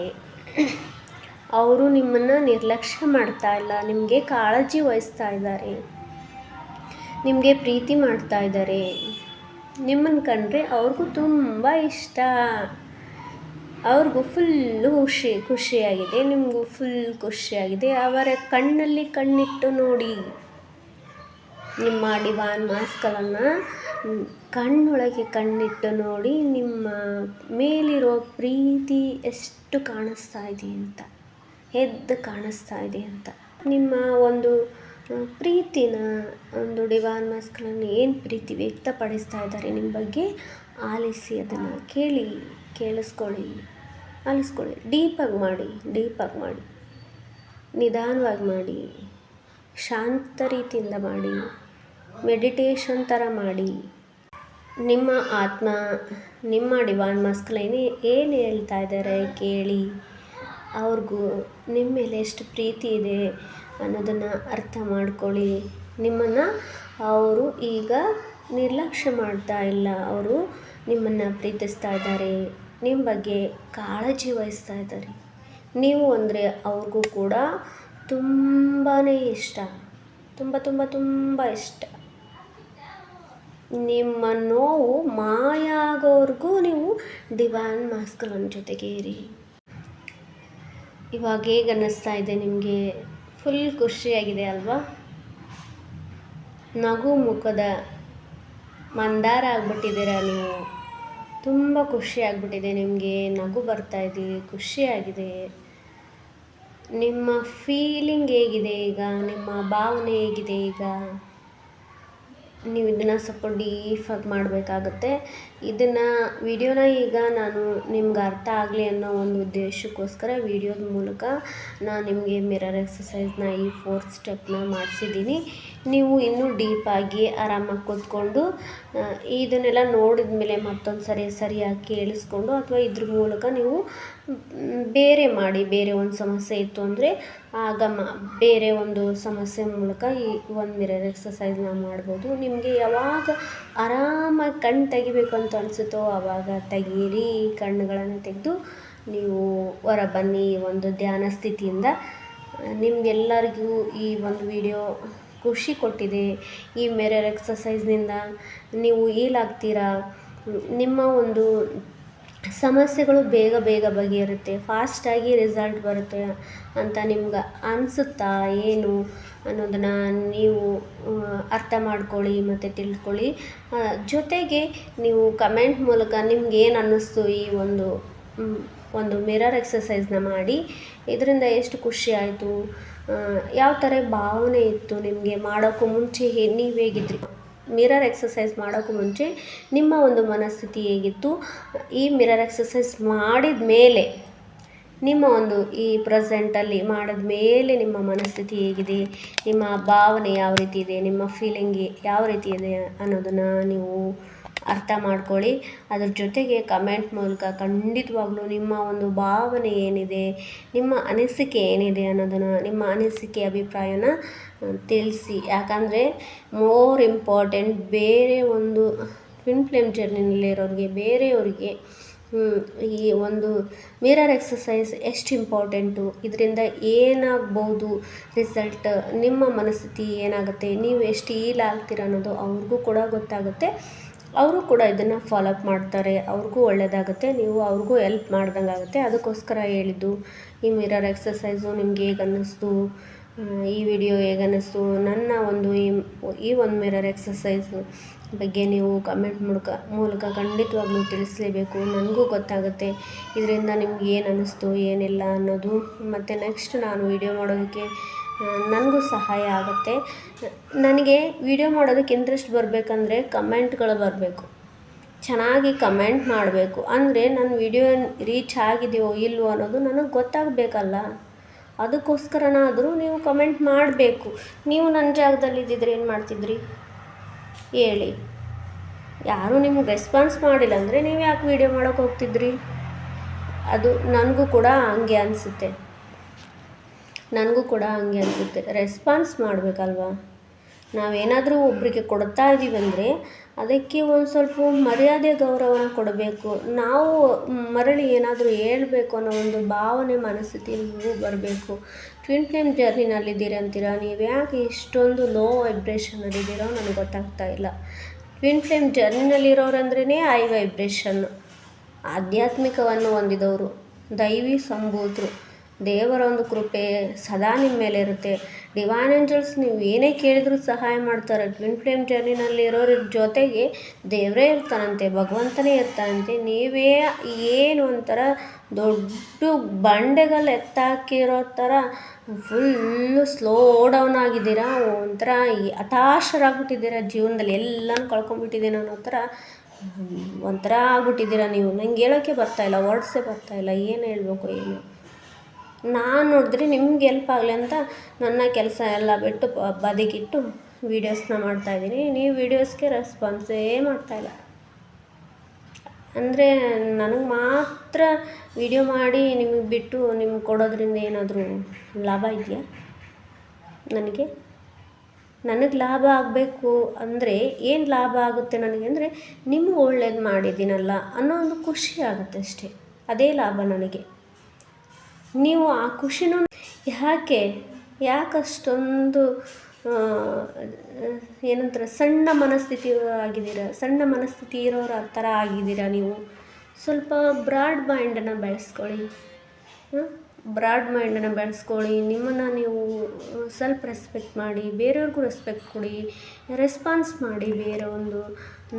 ಅವರು ನಿಮ್ಮನ್ನು ನಿರ್ಲಕ್ಷ್ಯ ಮಾಡ್ತಾ ಇಲ್ಲ, ನಿಮಗೆ ಕಾಳಜಿ ವಹಿಸ್ತಾ ಇದ್ದಾರೆ, ನಿಮಗೆ ಪ್ರೀತಿ ಮಾಡ್ತಾ ಇದ್ದಾರೆ. ನಿಮ್ಮನ್ನು ಕಂಡ್ರೆ ಅವ್ರಿಗೂ ತುಂಬ ಇಷ್ಟ, ಅವ್ರಿಗೂ ಫುಲ್ಲು ಖುಷಿಯಾಗಿದೆ, ನಿಮಗೂ ಫುಲ್ ಖುಷಿಯಾಗಿದೆ. ಅವರ ಕಣ್ಣಲ್ಲಿ ಕಣ್ಣಿಟ್ಟು ನೋಡಿ. ನಿಮ್ಮ ಡಿವೈನ್ ಮಾಸ್ಕಲನ್ನು ಕಣ್ಣೊಳಗೆ ಕಣ್ಣಿಟ್ಟು ನೋಡಿ. ನಿಮ್ಮ ಮೇಲಿರೋ ಪ್ರೀತಿ ಎಷ್ಟು ಕಾಣಿಸ್ತಾ ಇದೆ ಅಂತ, ಎದ್ದು ಕಾಣಿಸ್ತಾ ಇದೆ ಅಂತ. ನಿಮ್ಮ ಒಂದು ಪ್ರೀತಿನ, ಒಂದು ಡಿವೈನ್ ಮಾಸ್ಕಲನ್ನು ಏನು ಪ್ರೀತಿ ವ್ಯಕ್ತಪಡಿಸ್ತಾ ಇದ್ದಾರೆ ನಿಮ್ಮ ಬಗ್ಗೆ, ಆಲಿಸಿ, ಅದನ್ನು ಕೇಳಿಸ್ಕೊಳ್ಳಿ. ಡೀಪಾಗಿ ಮಾಡಿ, ನಿಧಾನವಾಗಿ ಮಾಡಿ, ಶಾಂತ ರೀತಿಯಿಂದ ಮಾಡಿ, ಮೆಡಿಟೇಷನ್ ಥರ ಮಾಡಿ. ನಿಮ್ಮ ಆತ್ಮ, ನಿಮ್ಮ ಡಿವೈನ್ ಮಾಸ್ಕಲನ್ ಏನು ಹೇಳ್ತಾ ಇದ್ದಾರೆ ಕೇಳಿ. ಅವ್ರಿಗೂ ನಿಮ್ಮ ಮೇಲೆ ಎಷ್ಟು ಪ್ರೀತಿ ಇದೆ ಅನ್ನೋದನ್ನು ಅರ್ಥ ಮಾಡ್ಕೊಳ್ಳಿ. ನಿಮ್ಮನ್ನು ಅವರು ಈಗ ನಿರ್ಲಕ್ಷ್ಯ ಮಾಡ್ತಾ ಇಲ್ಲ, ಅವರು ನಿಮ್ಮನ್ನು ಪ್ರೀತಿಸ್ತಾ ಇದ್ದಾರೆ, ನಿಮ್ಮ ಬಗ್ಗೆ ಕಾಳಜಿ ವಹಿಸ್ತಾ ಇದ್ದಾರೆ. ನೀವು ಅಂದರೆ ಅವ್ರಿಗೂ ಕೂಡ ತುಂಬಾ ಇಷ್ಟ, ತುಂಬ ಇಷ್ಟ. ನಿಮ್ಮ ನೋವು ಮಾಯ ಆಗೋವರೆಗೂ ನೀವು ಡಿವೈನ್ ಮಾಸ್ಕಲನ್ ಜೊತೆಗೆ ಇರಿ. ಇವಾಗ ಹೇಗೆ ಅನ್ನಿಸ್ತಾ ಇದೆ ನಿಮಗೆ? ಫುಲ್ ಖುಷಿಯಾಗಿದೆ ಅಲ್ವಾ? ನಗು ಮುಖದ ಮಂದಾರ ಆಗಿಬಿಟ್ಟಿದ್ದೀರಾ ನೀವು. ತುಂಬ ಖುಷಿಯಾಗ್ಬಿಟ್ಟಿದೆ ನಿಮಗೆ, ನಗು ಬರ್ತಾಯಿದೆ, ಖುಷಿಯಾಗಿದೆ. ನಿಮ್ಮ ಫೀಲಿಂಗ್ ಹೇಗಿದೆ ಈಗ, ನಿಮ್ಮ ಭಾವನೆ ಹೇಗಿದೆ ಈಗ? ನೀವು ಇದನ್ನು ಸ್ವಲ್ಪ ಡೀಪಾಗಿ ಮಾಡಬೇಕಾಗುತ್ತೆ. ಇದನ್ನು ವಿಡಿಯೋನ ಈಗ ನಾನು ನಿಮ್ಗೆ ಅರ್ಥ ಆಗಲಿ ಅನ್ನೋ ಒಂದು ಉದ್ದೇಶಕ್ಕೋಸ್ಕರ ವಿಡಿಯೋದ ಮೂಲಕ ನಾನು ನಿಮಗೆ ಮಿರರ್ ಎಕ್ಸಸೈಸ್ನ ಈ 4th ಸ್ಟೆಪ್ನ ಮಾಡಿಸಿದ್ದೀನಿ. ನೀವು ಇನ್ನೂ ಡೀಪಾಗಿ ಆರಾಮಾಗಿ ಕೂತ್ಕೊಂಡು ಇದನ್ನೆಲ್ಲ ನೋಡಿದ ಮೇಲೆ ಮತ್ತೊಂದು ಸರಿಯಾಗಿ ಕೇಳಿಸ್ಕೊಂಡು ಅಥವಾ ಇದ್ರ ಮೂಲಕ ನೀವು ಬೇರೆ ಮಾಡಿ, ಬೇರೆ ಒಂದು ಸಮಸ್ಯೆ ಇತ್ತು ಅಂದರೆ ಆಗ ಬೇರೆ ಒಂದು ಸಮಸ್ಯೆ ಮೂಲಕ ಈ ಒಂದು ಮಿರರ್ ಎಕ್ಸಸೈಸ್ನ ಮಾಡ್ಬೋದು. ನಿಮಗೆ ಯಾವಾಗ ಆರಾಮಾಗಿ ಕಣ್ಣು ತೆಗಿಬೇಕು ಅಂತ ಅನಿಸುತ್ತೋ ಆವಾಗ ತೆಗೀರಿ. ಕಣ್ಣುಗಳನ್ನು ತೆಗೆದು ನೀವು ಹೊರ ಬನ್ನಿ ಒಂದು ಧ್ಯಾನ ಸ್ಥಿತಿಯಿಂದ. ನಿಮಗೆಲ್ಲರಿಗೂ ಈ ಒಂದು ವಿಡಿಯೋ ಖುಷಿ ಕೊಟ್ಟಿದೆ. ಈ ಮಿರರ್ ಎಕ್ಸಸೈಸ್ನಿಂದ ನೀವು ಆಗ್ತೀರಾ, ನಿಮ್ಮ ಒಂದು ಸಮಸ್ಯೆಗಳು ಬೇಗ ಬಗೆಹರುತ್ತೆ, ಫಾಸ್ಟಾಗಿ ರಿಸಲ್ಟ್ ಬರುತ್ತೆ ಅಂತ ನಿಮ್ಗೆ ಅನಿಸುತ್ತಾ ಏನು ಅನ್ನೋದನ್ನು ನೀವು ಅರ್ಥ ಮಾಡ್ಕೊಳ್ಳಿ ಮತ್ತು ತಿಳ್ಕೊಳ್ಳಿ. ಜೊತೆಗೆ ನೀವು ಕಮೆಂಟ್ ಮೂಲಕ ನಿಮ್ಗೇನು ಅನ್ನಿಸ್ತು ಈ ಒಂದು ಮಿರರ್ ಎಕ್ಸಸೈಸ್ನ ಮಾಡಿ, ಇದರಿಂದ ಎಷ್ಟು ಖುಷಿ ಆಯಿತು, ಯಾವ ಥರ ಭಾವನೆ ಇತ್ತು ನಿಮಗೆ ಮಾಡೋಕ್ಕೂ ಮುಂಚೆ, ನೀವು ಹೇಗಿದ್ರಿ, ಮಿರರ್ ಎಕ್ಸಸೈಸ್ ಮಾಡೋಕ್ಕೂ ಮುಂಚೆ ನಿಮ್ಮ ಒಂದು ಮನಸ್ಥಿತಿ ಹೇಗಿತ್ತು, ಈ ಮಿರರ್ ಎಕ್ಸಸೈಸ್ ಮಾಡಿದ ಮೇಲೆ ನಿಮ್ಮ ಒಂದು ಈ ಪ್ರೆಸೆಂಟಲ್ಲಿ ಮಾಡಿದ ಮೇಲೆ ನಿಮ್ಮ ಮನಸ್ಥಿತಿ ಹೇಗಿದೆ, ನಿಮ್ಮ ಭಾವನೆ ಯಾವ ರೀತಿ ಇದೆ, ನಿಮ್ಮ ಫೀಲಿಂಗ್ ಯಾವ ರೀತಿ ಇದೆ ಅನ್ನೋದನ್ನು ನೀವು ಅರ್ಥ ಮಾಡ್ಕೊಳ್ಳಿ. ಅದ್ರ ಜೊತೆಗೆ ಕಮೆಂಟ್ ಮೂಲಕ ಖಂಡಿತವಾಗ್ಲೂ ನಿಮ್ಮ ಒಂದು ಭಾವನೆ ಏನಿದೆ, ನಿಮ್ಮ ಅನಿಸಿಕೆ ಏನಿದೆ ಅನ್ನೋದನ್ನು, ನಿಮ್ಮ ಅನಿಸಿಕೆ ಅಭಿಪ್ರಾಯನ ತಿಳಿಸಿ. ಯಾಕಂದರೆ ಮೋರ್ ಇಂಪಾರ್ಟೆಂಟ್ ಬೇರೆ ಒಂದು ಟ್ವಿನ್ ಫ್ಲೇಮ್ ಜರ್ನಿನಲ್ಲಿರೋರಿಗೆ, ಬೇರೆಯವ್ರಿಗೆ ಈ ಒಂದು ಮಿರರ್ ಎಕ್ಸಸೈಸ್ ಎಷ್ಟು ಇಂಪಾರ್ಟೆಂಟು, ಇದರಿಂದ ಏನಾಗ್ಬೋದು ರಿಸಲ್ಟ್, ನಿಮ್ಮ ಮನಸ್ಥಿತಿ ಏನಾಗುತ್ತೆ, ನೀವು ಎಷ್ಟು ಆಗ್ತೀರ ಅನ್ನೋದು ಅವ್ರಿಗೂ ಕೂಡ ಗೊತ್ತಾಗುತ್ತೆ. ಅವರು ಕೂಡ ಇದನ್ನು ಫಾಲೋಅಪ್ ಮಾಡ್ತಾರೆ, ಅವ್ರಿಗೂ ಒಳ್ಳೆಯದಾಗುತ್ತೆ, ನೀವು ಅವ್ರಿಗೂ ಹೆಲ್ಪ್ ಮಾಡ್ದಂಗೆ ಆಗುತ್ತೆ. ಅದಕ್ಕೋಸ್ಕರ ಹೇಳಿದ್ದು ಈ ಮಿರರ್ ಎಕ್ಸಸೈಸು ನಿಮ್ಗೆ ಹೇಗೆ ಅನ್ನಿಸ್ತು, ಈ ವಿಡಿಯೋ ಹೇಗೆ ಅನ್ನಿಸ್ತು, ನನ್ನ ಒಂದು ಈ ಒಂದು ಮಿರರ್ ಎಕ್ಸಸೈಸು ಬಗ್ಗೆ ನೀವು ಕಮೆಂಟ್ ಮೂಲಕ ಖಂಡಿತವಾಗ್ಲೂ ತಿಳಿಸಲೇಬೇಕು. ನನಗೂ ಗೊತ್ತಾಗುತ್ತೆ ಇದರಿಂದ ನಿಮ್ಗೆ ಏನು ಅನ್ನಿಸ್ತು ಏನಿಲ್ಲ ಅನ್ನೋದು. ಮತ್ತು ನೆಕ್ಸ್ಟ್ ನಾನು ವಿಡಿಯೋ ಮಾಡೋದಕ್ಕೆ ನನಗೂ ಸಹಾಯ ಆಗುತ್ತೆ. ನನಗೆ ವಿಡಿಯೋ ಮಾಡೋದಕ್ಕೆ ಇಂಟ್ರೆಸ್ಟ್ ಬರಬೇಕಂದ್ರೆ ಕಮೆಂಟ್ಗಳು ಬರಬೇಕು, ಚೆನ್ನಾಗಿ ಕಮೆಂಟ್ ಮಾಡಬೇಕು. ಅಂದರೆ ನನ್ನ ವಿಡಿಯೋ ರೀಚ್ ಆಗಿದೆಯೋ ಇಲ್ವೋ ಅನ್ನೋದು ನನಗೆ ಗೊತ್ತಾಗಬೇಕಲ್ಲ. ಅದಕ್ಕೋಸ್ಕರನಾದರೂ ನೀವು ಕಮೆಂಟ್ ಮಾಡಬೇಕು. ನೀವು ನನ್ನ ಜಾಗದಲ್ಲಿ ಇದ್ದಿದ್ರೆ ಏನು ಮಾಡ್ತಿದ್ರಿ ಹೇಳಿ? ಯಾರೂ ನಿಮ್ಗೆ ರೆಸ್ಪಾನ್ಸ್ ಮಾಡಿಲ್ಲ ಅಂದರೆ ನೀವು ಯಾಕೆ ವಿಡಿಯೋ ಮಾಡೋಕ್ಕೆ ಹೋಗ್ತಿದ್ರಿ? ಅದು ನನಗೂ ಕೂಡ ಹಂಗೆ ಅನಿಸುತ್ತೆ. ರೆಸ್ಪಾನ್ಸ್ ಮಾಡಬೇಕಲ್ವ? ನಾವೇನಾದರೂ ಒಬ್ಬರಿಗೆ ಕೊಡ್ತಾ ಇದ್ದೀವಿ ಅಂದರೆ ಅದಕ್ಕೆ ಒಂದು ಸ್ವಲ್ಪ ಮರ್ಯಾದೆ ಗೌರವನ ಕೊಡಬೇಕು. ನಾವು ಮರಳಿ ಏನಾದರೂ ಹೇಳಬೇಕು ಅನ್ನೋ ಒಂದು ಭಾವನೆ ಮನಸ್ಥಿತಿ ನಿಮಗೂ ಬರಬೇಕು. ಟ್ವಿನ್ ಫ್ಲೇಮ್ ಜರ್ನಿನಲ್ಲಿದ್ದೀರಿ ಅಂತೀರಾ, ನೀವು ಯಾಕೆ ಇಷ್ಟೊಂದು ಲೋ ವೈಬ್ರೇಷನಲ್ಲಿದ್ದೀರೋ ನನಗೆ ಗೊತ್ತಾಗ್ತಾ ಇಲ್ಲ. ಟ್ವಿನ್ ಫ್ಲೇಮ್ ಜರ್ನಿನಲ್ಲಿರೋರಂದ್ರೇ ಹೈ ವೈಬ್ರೇಷನ್ನು, ಆಧ್ಯಾತ್ಮಿಕವನ್ನು ಹೊಂದಿದವರು, ದೈವಿ ಸಂಭೂತರು, ದೇವರ ಒಂದು ಕೃಪೆ ಸದಾ ನಿಮ್ಮ ಮೇಲೆ ಇರುತ್ತೆ. ಡಿವೈನ್ ಏಂಜಲ್ಸ್ ನೀವು ಏನೇ ಕೇಳಿದರೂ ಸಹಾಯ ಮಾಡ್ತಾರೆ. ಟ್ವಿನ್ ಫ್ಲೇಮ್ ಜರ್ನಿನಲ್ಲಿರೋರ ಜೊತೆಗೆ ದೇವರೇ ಇರ್ತಾನಂತೆ, ಭಗವಂತನೇ ಇರ್ತಾನಂತೆ. ನೀವೇ ಏನು ಒಂಥರ ದೊಡ್ಡ ಬಂಡೆಗಳು ಎತ್ತಾಕಿರೋ ಥರ ಫುಲ್ಲು ಸ್ಲೋ ಡೌನ್ ಆಗಿದ್ದೀರಾ, ಒಂಥರ ಹತಾಶರಾಗ್ಬಿಟ್ಟಿದ್ದೀರಾ, ಜೀವನದಲ್ಲಿ ಎಲ್ಲನೂ ಕಳ್ಕೊಂಬಿಟ್ಟಿದ್ದೀನಿ ಅನ್ನೋ ಥರ ಒಂಥರ ಆಗ್ಬಿಟ್ಟಿದ್ದೀರಾ ನೀವು. ನಂಗೆ ಹೇಳೋಕ್ಕೆ ಬರ್ತಾಯಿಲ್ಲ, ವರ್ಡ್ಸೇ ಬರ್ತಾಯಿಲ್ಲ, ಏನು ಹೇಳಬೇಕು ಏನು. ನಾನು ನೋಡಿದ್ರೆ ನಿಮ್ಗೆ ಹೆಲ್ಪ್ ಆಗಲಿ ಅಂತ ನನ್ನ ಕೆಲಸ ಎಲ್ಲ ಬಿಟ್ಟು ಬದಿಗಿಟ್ಟು ವೀಡಿಯೋಸ್ನ ಮಾಡ್ತಾಯಿದ್ದೀನಿ. ನೀವು ವೀಡಿಯೋಸ್ಗೆ ರೆಸ್ಪಾನ್ಸೇ ಮಾಡ್ತಾಯಿಲ್ಲ. ಅಂದರೆ ನನಗೆ ಮಾತ್ರ ವಿಡಿಯೋ ಮಾಡಿ ನಿಮಗೆ ಬಿಟ್ಟು ನಿಮ್ಗೆ ಕೊಡೋದ್ರಿಂದ ಏನಾದರೂ ಲಾಭ ಇದೆಯಾ? ನನಗೆ ಲಾಭ ಆಗಬೇಕು ಅಂದರೆ ಏನು ಲಾಭ ಆಗುತ್ತೆ ನನಗೆ ಅಂದರೆ ನಿಮಗೆ ಒಳ್ಳೇದು ಮಾಡಿದ್ದೀನಲ್ಲ ಅನ್ನೋ ಒಂದು ಖುಷಿ ಆಗುತ್ತೆ ಅಷ್ಟೇ. ಅದೇ ಲಾಭ ನನಗೆ. ನೀವು ಆ ಖುಷಿನೂ ಯಾಕಷ್ಟೊಂದು ಏನಂತಾರೆ ಸಣ್ಣ ಮನಸ್ಥಿತಿ ಆಗಿದ್ದೀರಾ, ಸಣ್ಣ ಮನಸ್ಥಿತಿ ಇರೋರ ಥರ ಆಗಿದ್ದೀರಾ ನೀವು. ಸ್ವಲ್ಪ ಬ್ರಾಡ್ ಮೈಂಡನ್ನು ಬೆಳೆಸ್ಕೊಳ್ಳಿ. ನಿಮ್ಮನ್ನು ನೀವು ಸೆಲ್ಫ್ ರೆಸ್ಪೆಕ್ಟ್ ಮಾಡಿ, ಬೇರೆಯವ್ರಿಗೂ ರೆಸ್ಪೆಕ್ಟ್ ಕೊಡಿ, ರೆಸ್ಪಾನ್ಸ್ ಮಾಡಿ. ಬೇರೆ ಒಂದು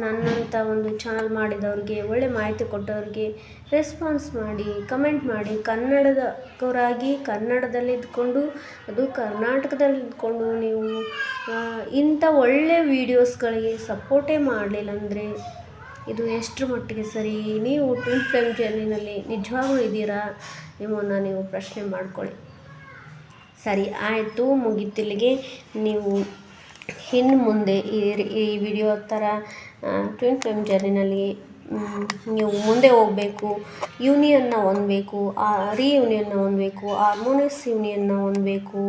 ನನ್ನಂಥ ಒಂದು ಚಾನಲ್ ಮಾಡಿದವ್ರಿಗೆ, ಒಳ್ಳೆ ಮಾಹಿತಿ ಕೊಟ್ಟವ್ರಿಗೆ ರೆಸ್ಪಾನ್ಸ್ ಮಾಡಿ, ಕಮೆಂಟ್ ಮಾಡಿ. ಕನ್ನಡದವರಾಗಿ ಕನ್ನಡದಲ್ಲಿ ಇದ್ಕೊಂಡು, ಅದು ಕರ್ನಾಟಕದಲ್ಲಿ ಇದ್ಕೊಂಡು ನೀವು ಇಂಥ ಒಳ್ಳೆ ವೀಡಿಯೋಸ್ಗಳಿಗೆ ಸಪೋರ್ಟೇ ಮಾಡಲಿಲ್ಲ ಅಂದರೆ ಇದು ಎಷ್ಟರ ಮಟ್ಟಿಗೆ ಸರಿ? ನೀವು ಟ್ವಿನ್ ಫ್ಲೇಮ್ ಜರ್ನಿನಲ್ಲಿ ನಿಜವಾಗ್ಲೂ ಇದ್ದೀರಾ? ನಿಮ್ಮನ್ನು ನೀವು ಪ್ರಶ್ನೆ ಮಾಡ್ಕೊಳ್ಳಿ. ಸರಿ, ಆಯಿತು, ಮುಗಿತಿಲ್ಲಿಗೆ. ನೀವು ಇನ್ನು ಮುಂದೆ ಈ ವಿಡಿಯೋ ಥರ ಟ್ವಿನ್ ಫ್ಲೇಮ್ ಜರ್ನಿನಲ್ಲಿ ನೀವು ಮುಂದೆ ಹೋಗಬೇಕು, ಯೂನಿಯನ್ನ ಹೊಂದಬೇಕು, ರಿಯೂನಿಯನ್ನ ಹೊಂದಬೇಕು, ಹಾರ್ಮೋನಿಯಸ್ ಯೂನಿಯನ್ನ ಹೊಂದಬೇಕು,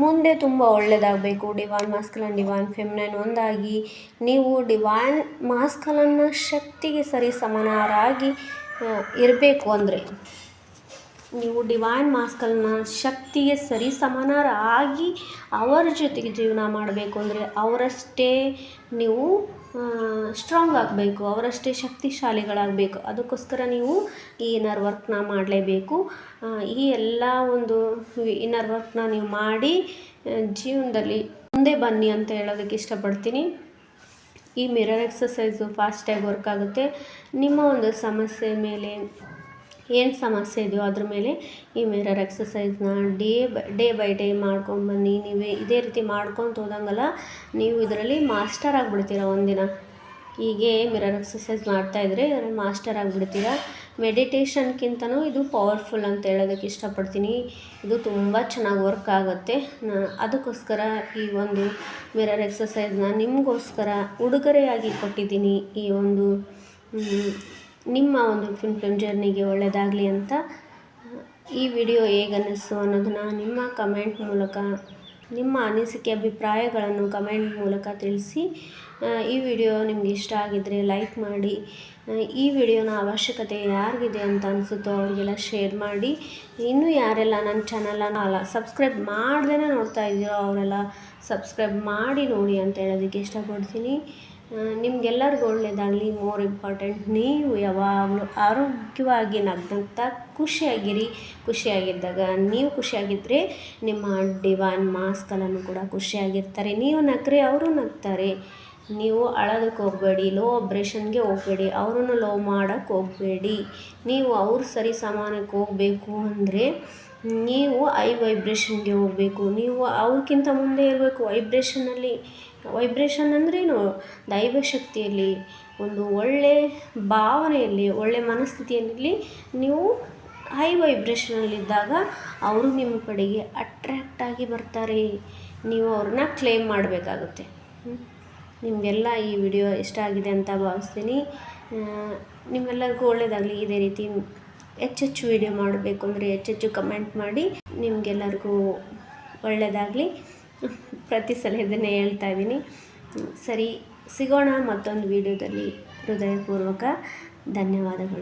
ಮುಂದೆ ತುಂಬ ಒಳ್ಳೆಯದಾಗಬೇಕು, ಡಿವೈನ್ ಮಾಸ್ಕಲನ್ ಡಿವೈನ್ ಫೆಮಿನೈನ್ ಒಂದಾಗಿ ನೀವು ಡಿವೈನ್ ಮಾಸ್ಕಲನ್ನ ಶಕ್ತಿಗೆ ಸರಿ ಸಮಾನರಾಗಿ ಇರಬೇಕು. ಅಂದರೆ ನೀವು ಡಿವೈನ್ ಮಾಸ್ಕಲ್ನ ಶಕ್ತಿಗೆ ಸರಿ ಸಮಾನರಾಗಿ ಅವರ ಜೊತೆಗೆ ಜೀವನ ಮಾಡಬೇಕು. ಅಂದರೆ ಅವರಷ್ಟೇ ನೀವು ಸ್ಟ್ರಾಂಗ್ ಆಗಬೇಕು, ಅವರಷ್ಟೇ ಶಕ್ತಿಶಾಲಿಗಳಾಗಬೇಕು. ಅದಕ್ಕೋಸ್ಕರ ನೀವು ಈ ಇನ್ನರ್ ವರ್ಕ್ನ ಮಾಡಲೇಬೇಕು. ಈ ಎಲ್ಲ ಒಂದು ಇನ್ನರ್ ವರ್ಕ್ನ ನೀವು ಮಾಡಿ ಜೀವನದಲ್ಲಿ ಮುಂದೆ ಬನ್ನಿ ಅಂತ ಹೇಳೋದಕ್ಕೆ ಇಷ್ಟಪಡ್ತೀನಿ. ಈ ಮಿರರ್ ಎಕ್ಸಸೈಸು ಫಾಸ್ಟಾಗಿ ವರ್ಕ್ ಆಗುತ್ತೆ. ನಿಮ್ಮ ಒಂದು ಸಮಸ್ಯೆ ಮೇಲೆ ಏನು ಸಮಸ್ಯೆ ಇದೆಯೋ ಅದ್ರ ಮೇಲೆ ಈ ಮಿರರ್ ಎಕ್ಸಸೈಸ್ನ ಡೇ ಬೈ ಡೇ ಮಾಡ್ಕೊಂಡ್ಬನ್ನಿ. ನೀವೇ ಇದೇ ರೀತಿ ಮಾಡ್ಕೊತ ಹೋದಂಗಲ್ಲ ನೀವು ಇದರಲ್ಲಿ ಮಾಸ್ಟರ್ ಆಗಿಬಿಡ್ತೀರ. ಒಂದಿನ ಹೀಗೆ ಮಿರರ್ ಎಕ್ಸಸೈಸ್ ಮಾಡ್ತಾಯಿದ್ರೆ ಇದರಲ್ಲಿ ಮಾಸ್ಟರ್ ಆಗಿಬಿಡ್ತೀರ. ಮೆಡಿಟೇಷನ್ಗಿಂತನೂ ಇದು ಪವರ್ಫುಲ್ ಅಂತ ಹೇಳೋದಕ್ಕೆ ಇಷ್ಟಪಡ್ತೀನಿ. ಇದು ತುಂಬ ಚೆನ್ನಾಗಿ ವರ್ಕ್ ಆಗುತ್ತೆ. ಅದಕ್ಕೋಸ್ಕರ ಈ ಒಂದು ಮಿರರ್ ಎಕ್ಸಸೈಸ್ನ ನಿಮಗೋಸ್ಕರ ಉಡುಗೊರೆಯಾಗಿ ಕೊಟ್ಟಿದ್ದೀನಿ. ಈ ಒಂದು ನಿಮ್ಮ ಒಂದು ಟ್ವಿನ್ ಫ್ಲೇಮ್ ಜರ್ನಿಗೆ ಒಳ್ಳೆಯದಾಗಲಿ ಅಂತ. ಈ ವಿಡಿಯೋ ಹೇಗನ್ನಿಸ್ತು ಅನ್ನೋದನ್ನು ನಿಮ್ಮ ಕಮೆಂಟ್ ಮೂಲಕ, ನಿಮ್ಮ ಅನಿಸಿಕೆ ಅಭಿಪ್ರಾಯಗಳನ್ನು ಕಮೆಂಟ್ ಮೂಲಕ ತಿಳಿಸಿ. ಈ ವಿಡಿಯೋ ನಿಮ್ಗೆ ಇಷ್ಟ ಆಗಿದ್ದರೆ ಲೈಕ್ ಮಾಡಿ. ಈ ವಿಡಿಯೋನ ಅವಶ್ಯಕತೆ ಯಾರಿಗಿದೆ ಅಂತ ಅನಿಸುತ್ತೋ ಅವ್ರಿಗೆಲ್ಲ ಶೇರ್ ಮಾಡಿ. ಇನ್ನೂ ಯಾರೆಲ್ಲ ನನ್ನ ಚಾನಲನ್ನು ಸಬ್ಸ್ಕ್ರೈಬ್ ಮಾಡ್ದೇ ನೋಡ್ತಾ ಇದ್ದೀರೋ ಅವರೆಲ್ಲ ಸಬ್ಸ್ಕ್ರೈಬ್ ಮಾಡಿ ನೋಡಿ ಅಂತ ಹೇಳೋದಕ್ಕೆ ಇಷ್ಟಪಡ್ತೀನಿ. ನಿಮಗೆಲ್ಲರಿಗೂ ಒಳ್ಳೆಯದಾಗಲಿ. ಮೋರ್ ಇಂಪಾರ್ಟೆಂಟ್, ನೀವು ಯಾವಾಗಲೂ ಆರೋಗ್ಯವಾಗಿ ನಗ್ನಗ್ತಾ ಖುಷಿಯಾಗಿರಿ. ಖುಷಿಯಾಗಿದ್ದಾಗ ನೀವು ಖುಷಿಯಾಗಿದ್ದರೆ ನಿಮ್ಮ ಡಿವೈನ್ ಮಾಸ್ಕಲನ್ನು ಕೂಡ ಖುಷಿಯಾಗಿರ್ತಾರೆ. ನೀವು ನಕ್ಕರೆ ಅವರು ನಗ್ತಾರೆ. ನೀವು ಅಳೋದಕ್ಕೆ ಹೋಗಬೇಡಿ, ಲೋ ವೈಬ್ರೇಷನ್ಗೆ ಹೋಗಬೇಡಿ, ಅವರನ್ನು ಲೋ ಮಾಡೋಕ್ಕೆ ಹೋಗಬೇಡಿ. ನೀವು ಅವ್ರ ಸರಿ ಸಮಾನಕ್ಕೆ ಹೋಗಬೇಕು ಅಂದರೆ ನೀವು ಹೈ ವೈಬ್ರೇಷನ್ಗೆ ಹೋಗಬೇಕು. ನೀವು ಅವ್ರಿಗಿಂತ ಮುಂದೆ ಇರಬೇಕು ವೈಬ್ರೇಷನಲ್ಲಿ. ವೈಬ್ರೇಷನ್ ಅಂದ್ರೇನು? ದೈವಶಕ್ತಿಯಲ್ಲಿ, ಒಂದು ಒಳ್ಳೆ ಭಾವನೆಯಲ್ಲಿ, ಒಳ್ಳೆ ಮನಸ್ಥಿತಿಯಲ್ಲಿ ನೀವು ಹೈ ವೈಬ್ರೇಷನಲ್ಲಿದ್ದಾಗ ಅವರು ನಿಮ್ಮ ಕಡೆಗೆ ಅಟ್ರ್ಯಾಕ್ಟಾಗಿ ಬರ್ತಾರೆ. ನೀವು ಅವ್ರನ್ನ ಕ್ಲೇಮ್ ಮಾಡಬೇಕಾಗುತ್ತೆ. ನಿಮಗೆಲ್ಲ ಈ ವಿಡಿಯೋ ಇಷ್ಟ ಆಗಿದೆ ಅಂತ ಭಾವಿಸ್ತೀನಿ. ನಿಮ್ಮೆಲ್ಲರಿಗೂ ಒಳ್ಳೆಯದಾಗಲಿ. ಇದೇ ರೀತಿ ಹೆಚ್ಚೆಚ್ಚು ವಿಡಿಯೋ ಮಾಡಬೇಕು ಅಂದರೆ ಹೆಚ್ಚೆಚ್ಚು ಕಮೆಂಟ್ ಮಾಡಿ. ನಿಮಗೆಲ್ಲರಿಗೂ ಒಳ್ಳೆಯದಾಗಲಿ. ಪ್ರತಿ ಸಲ ಇದನ್ನೇ ಹೇಳ್ತಾ ಇದ್ದೀನಿ. ಸರಿ, ಸಿಗೋಣ ಮತ್ತೊಂದು ವಿಡಿಯೋದಲ್ಲಿ. ಹೃದಯಪೂರ್ವಕ ಧನ್ಯವಾದಗಳು.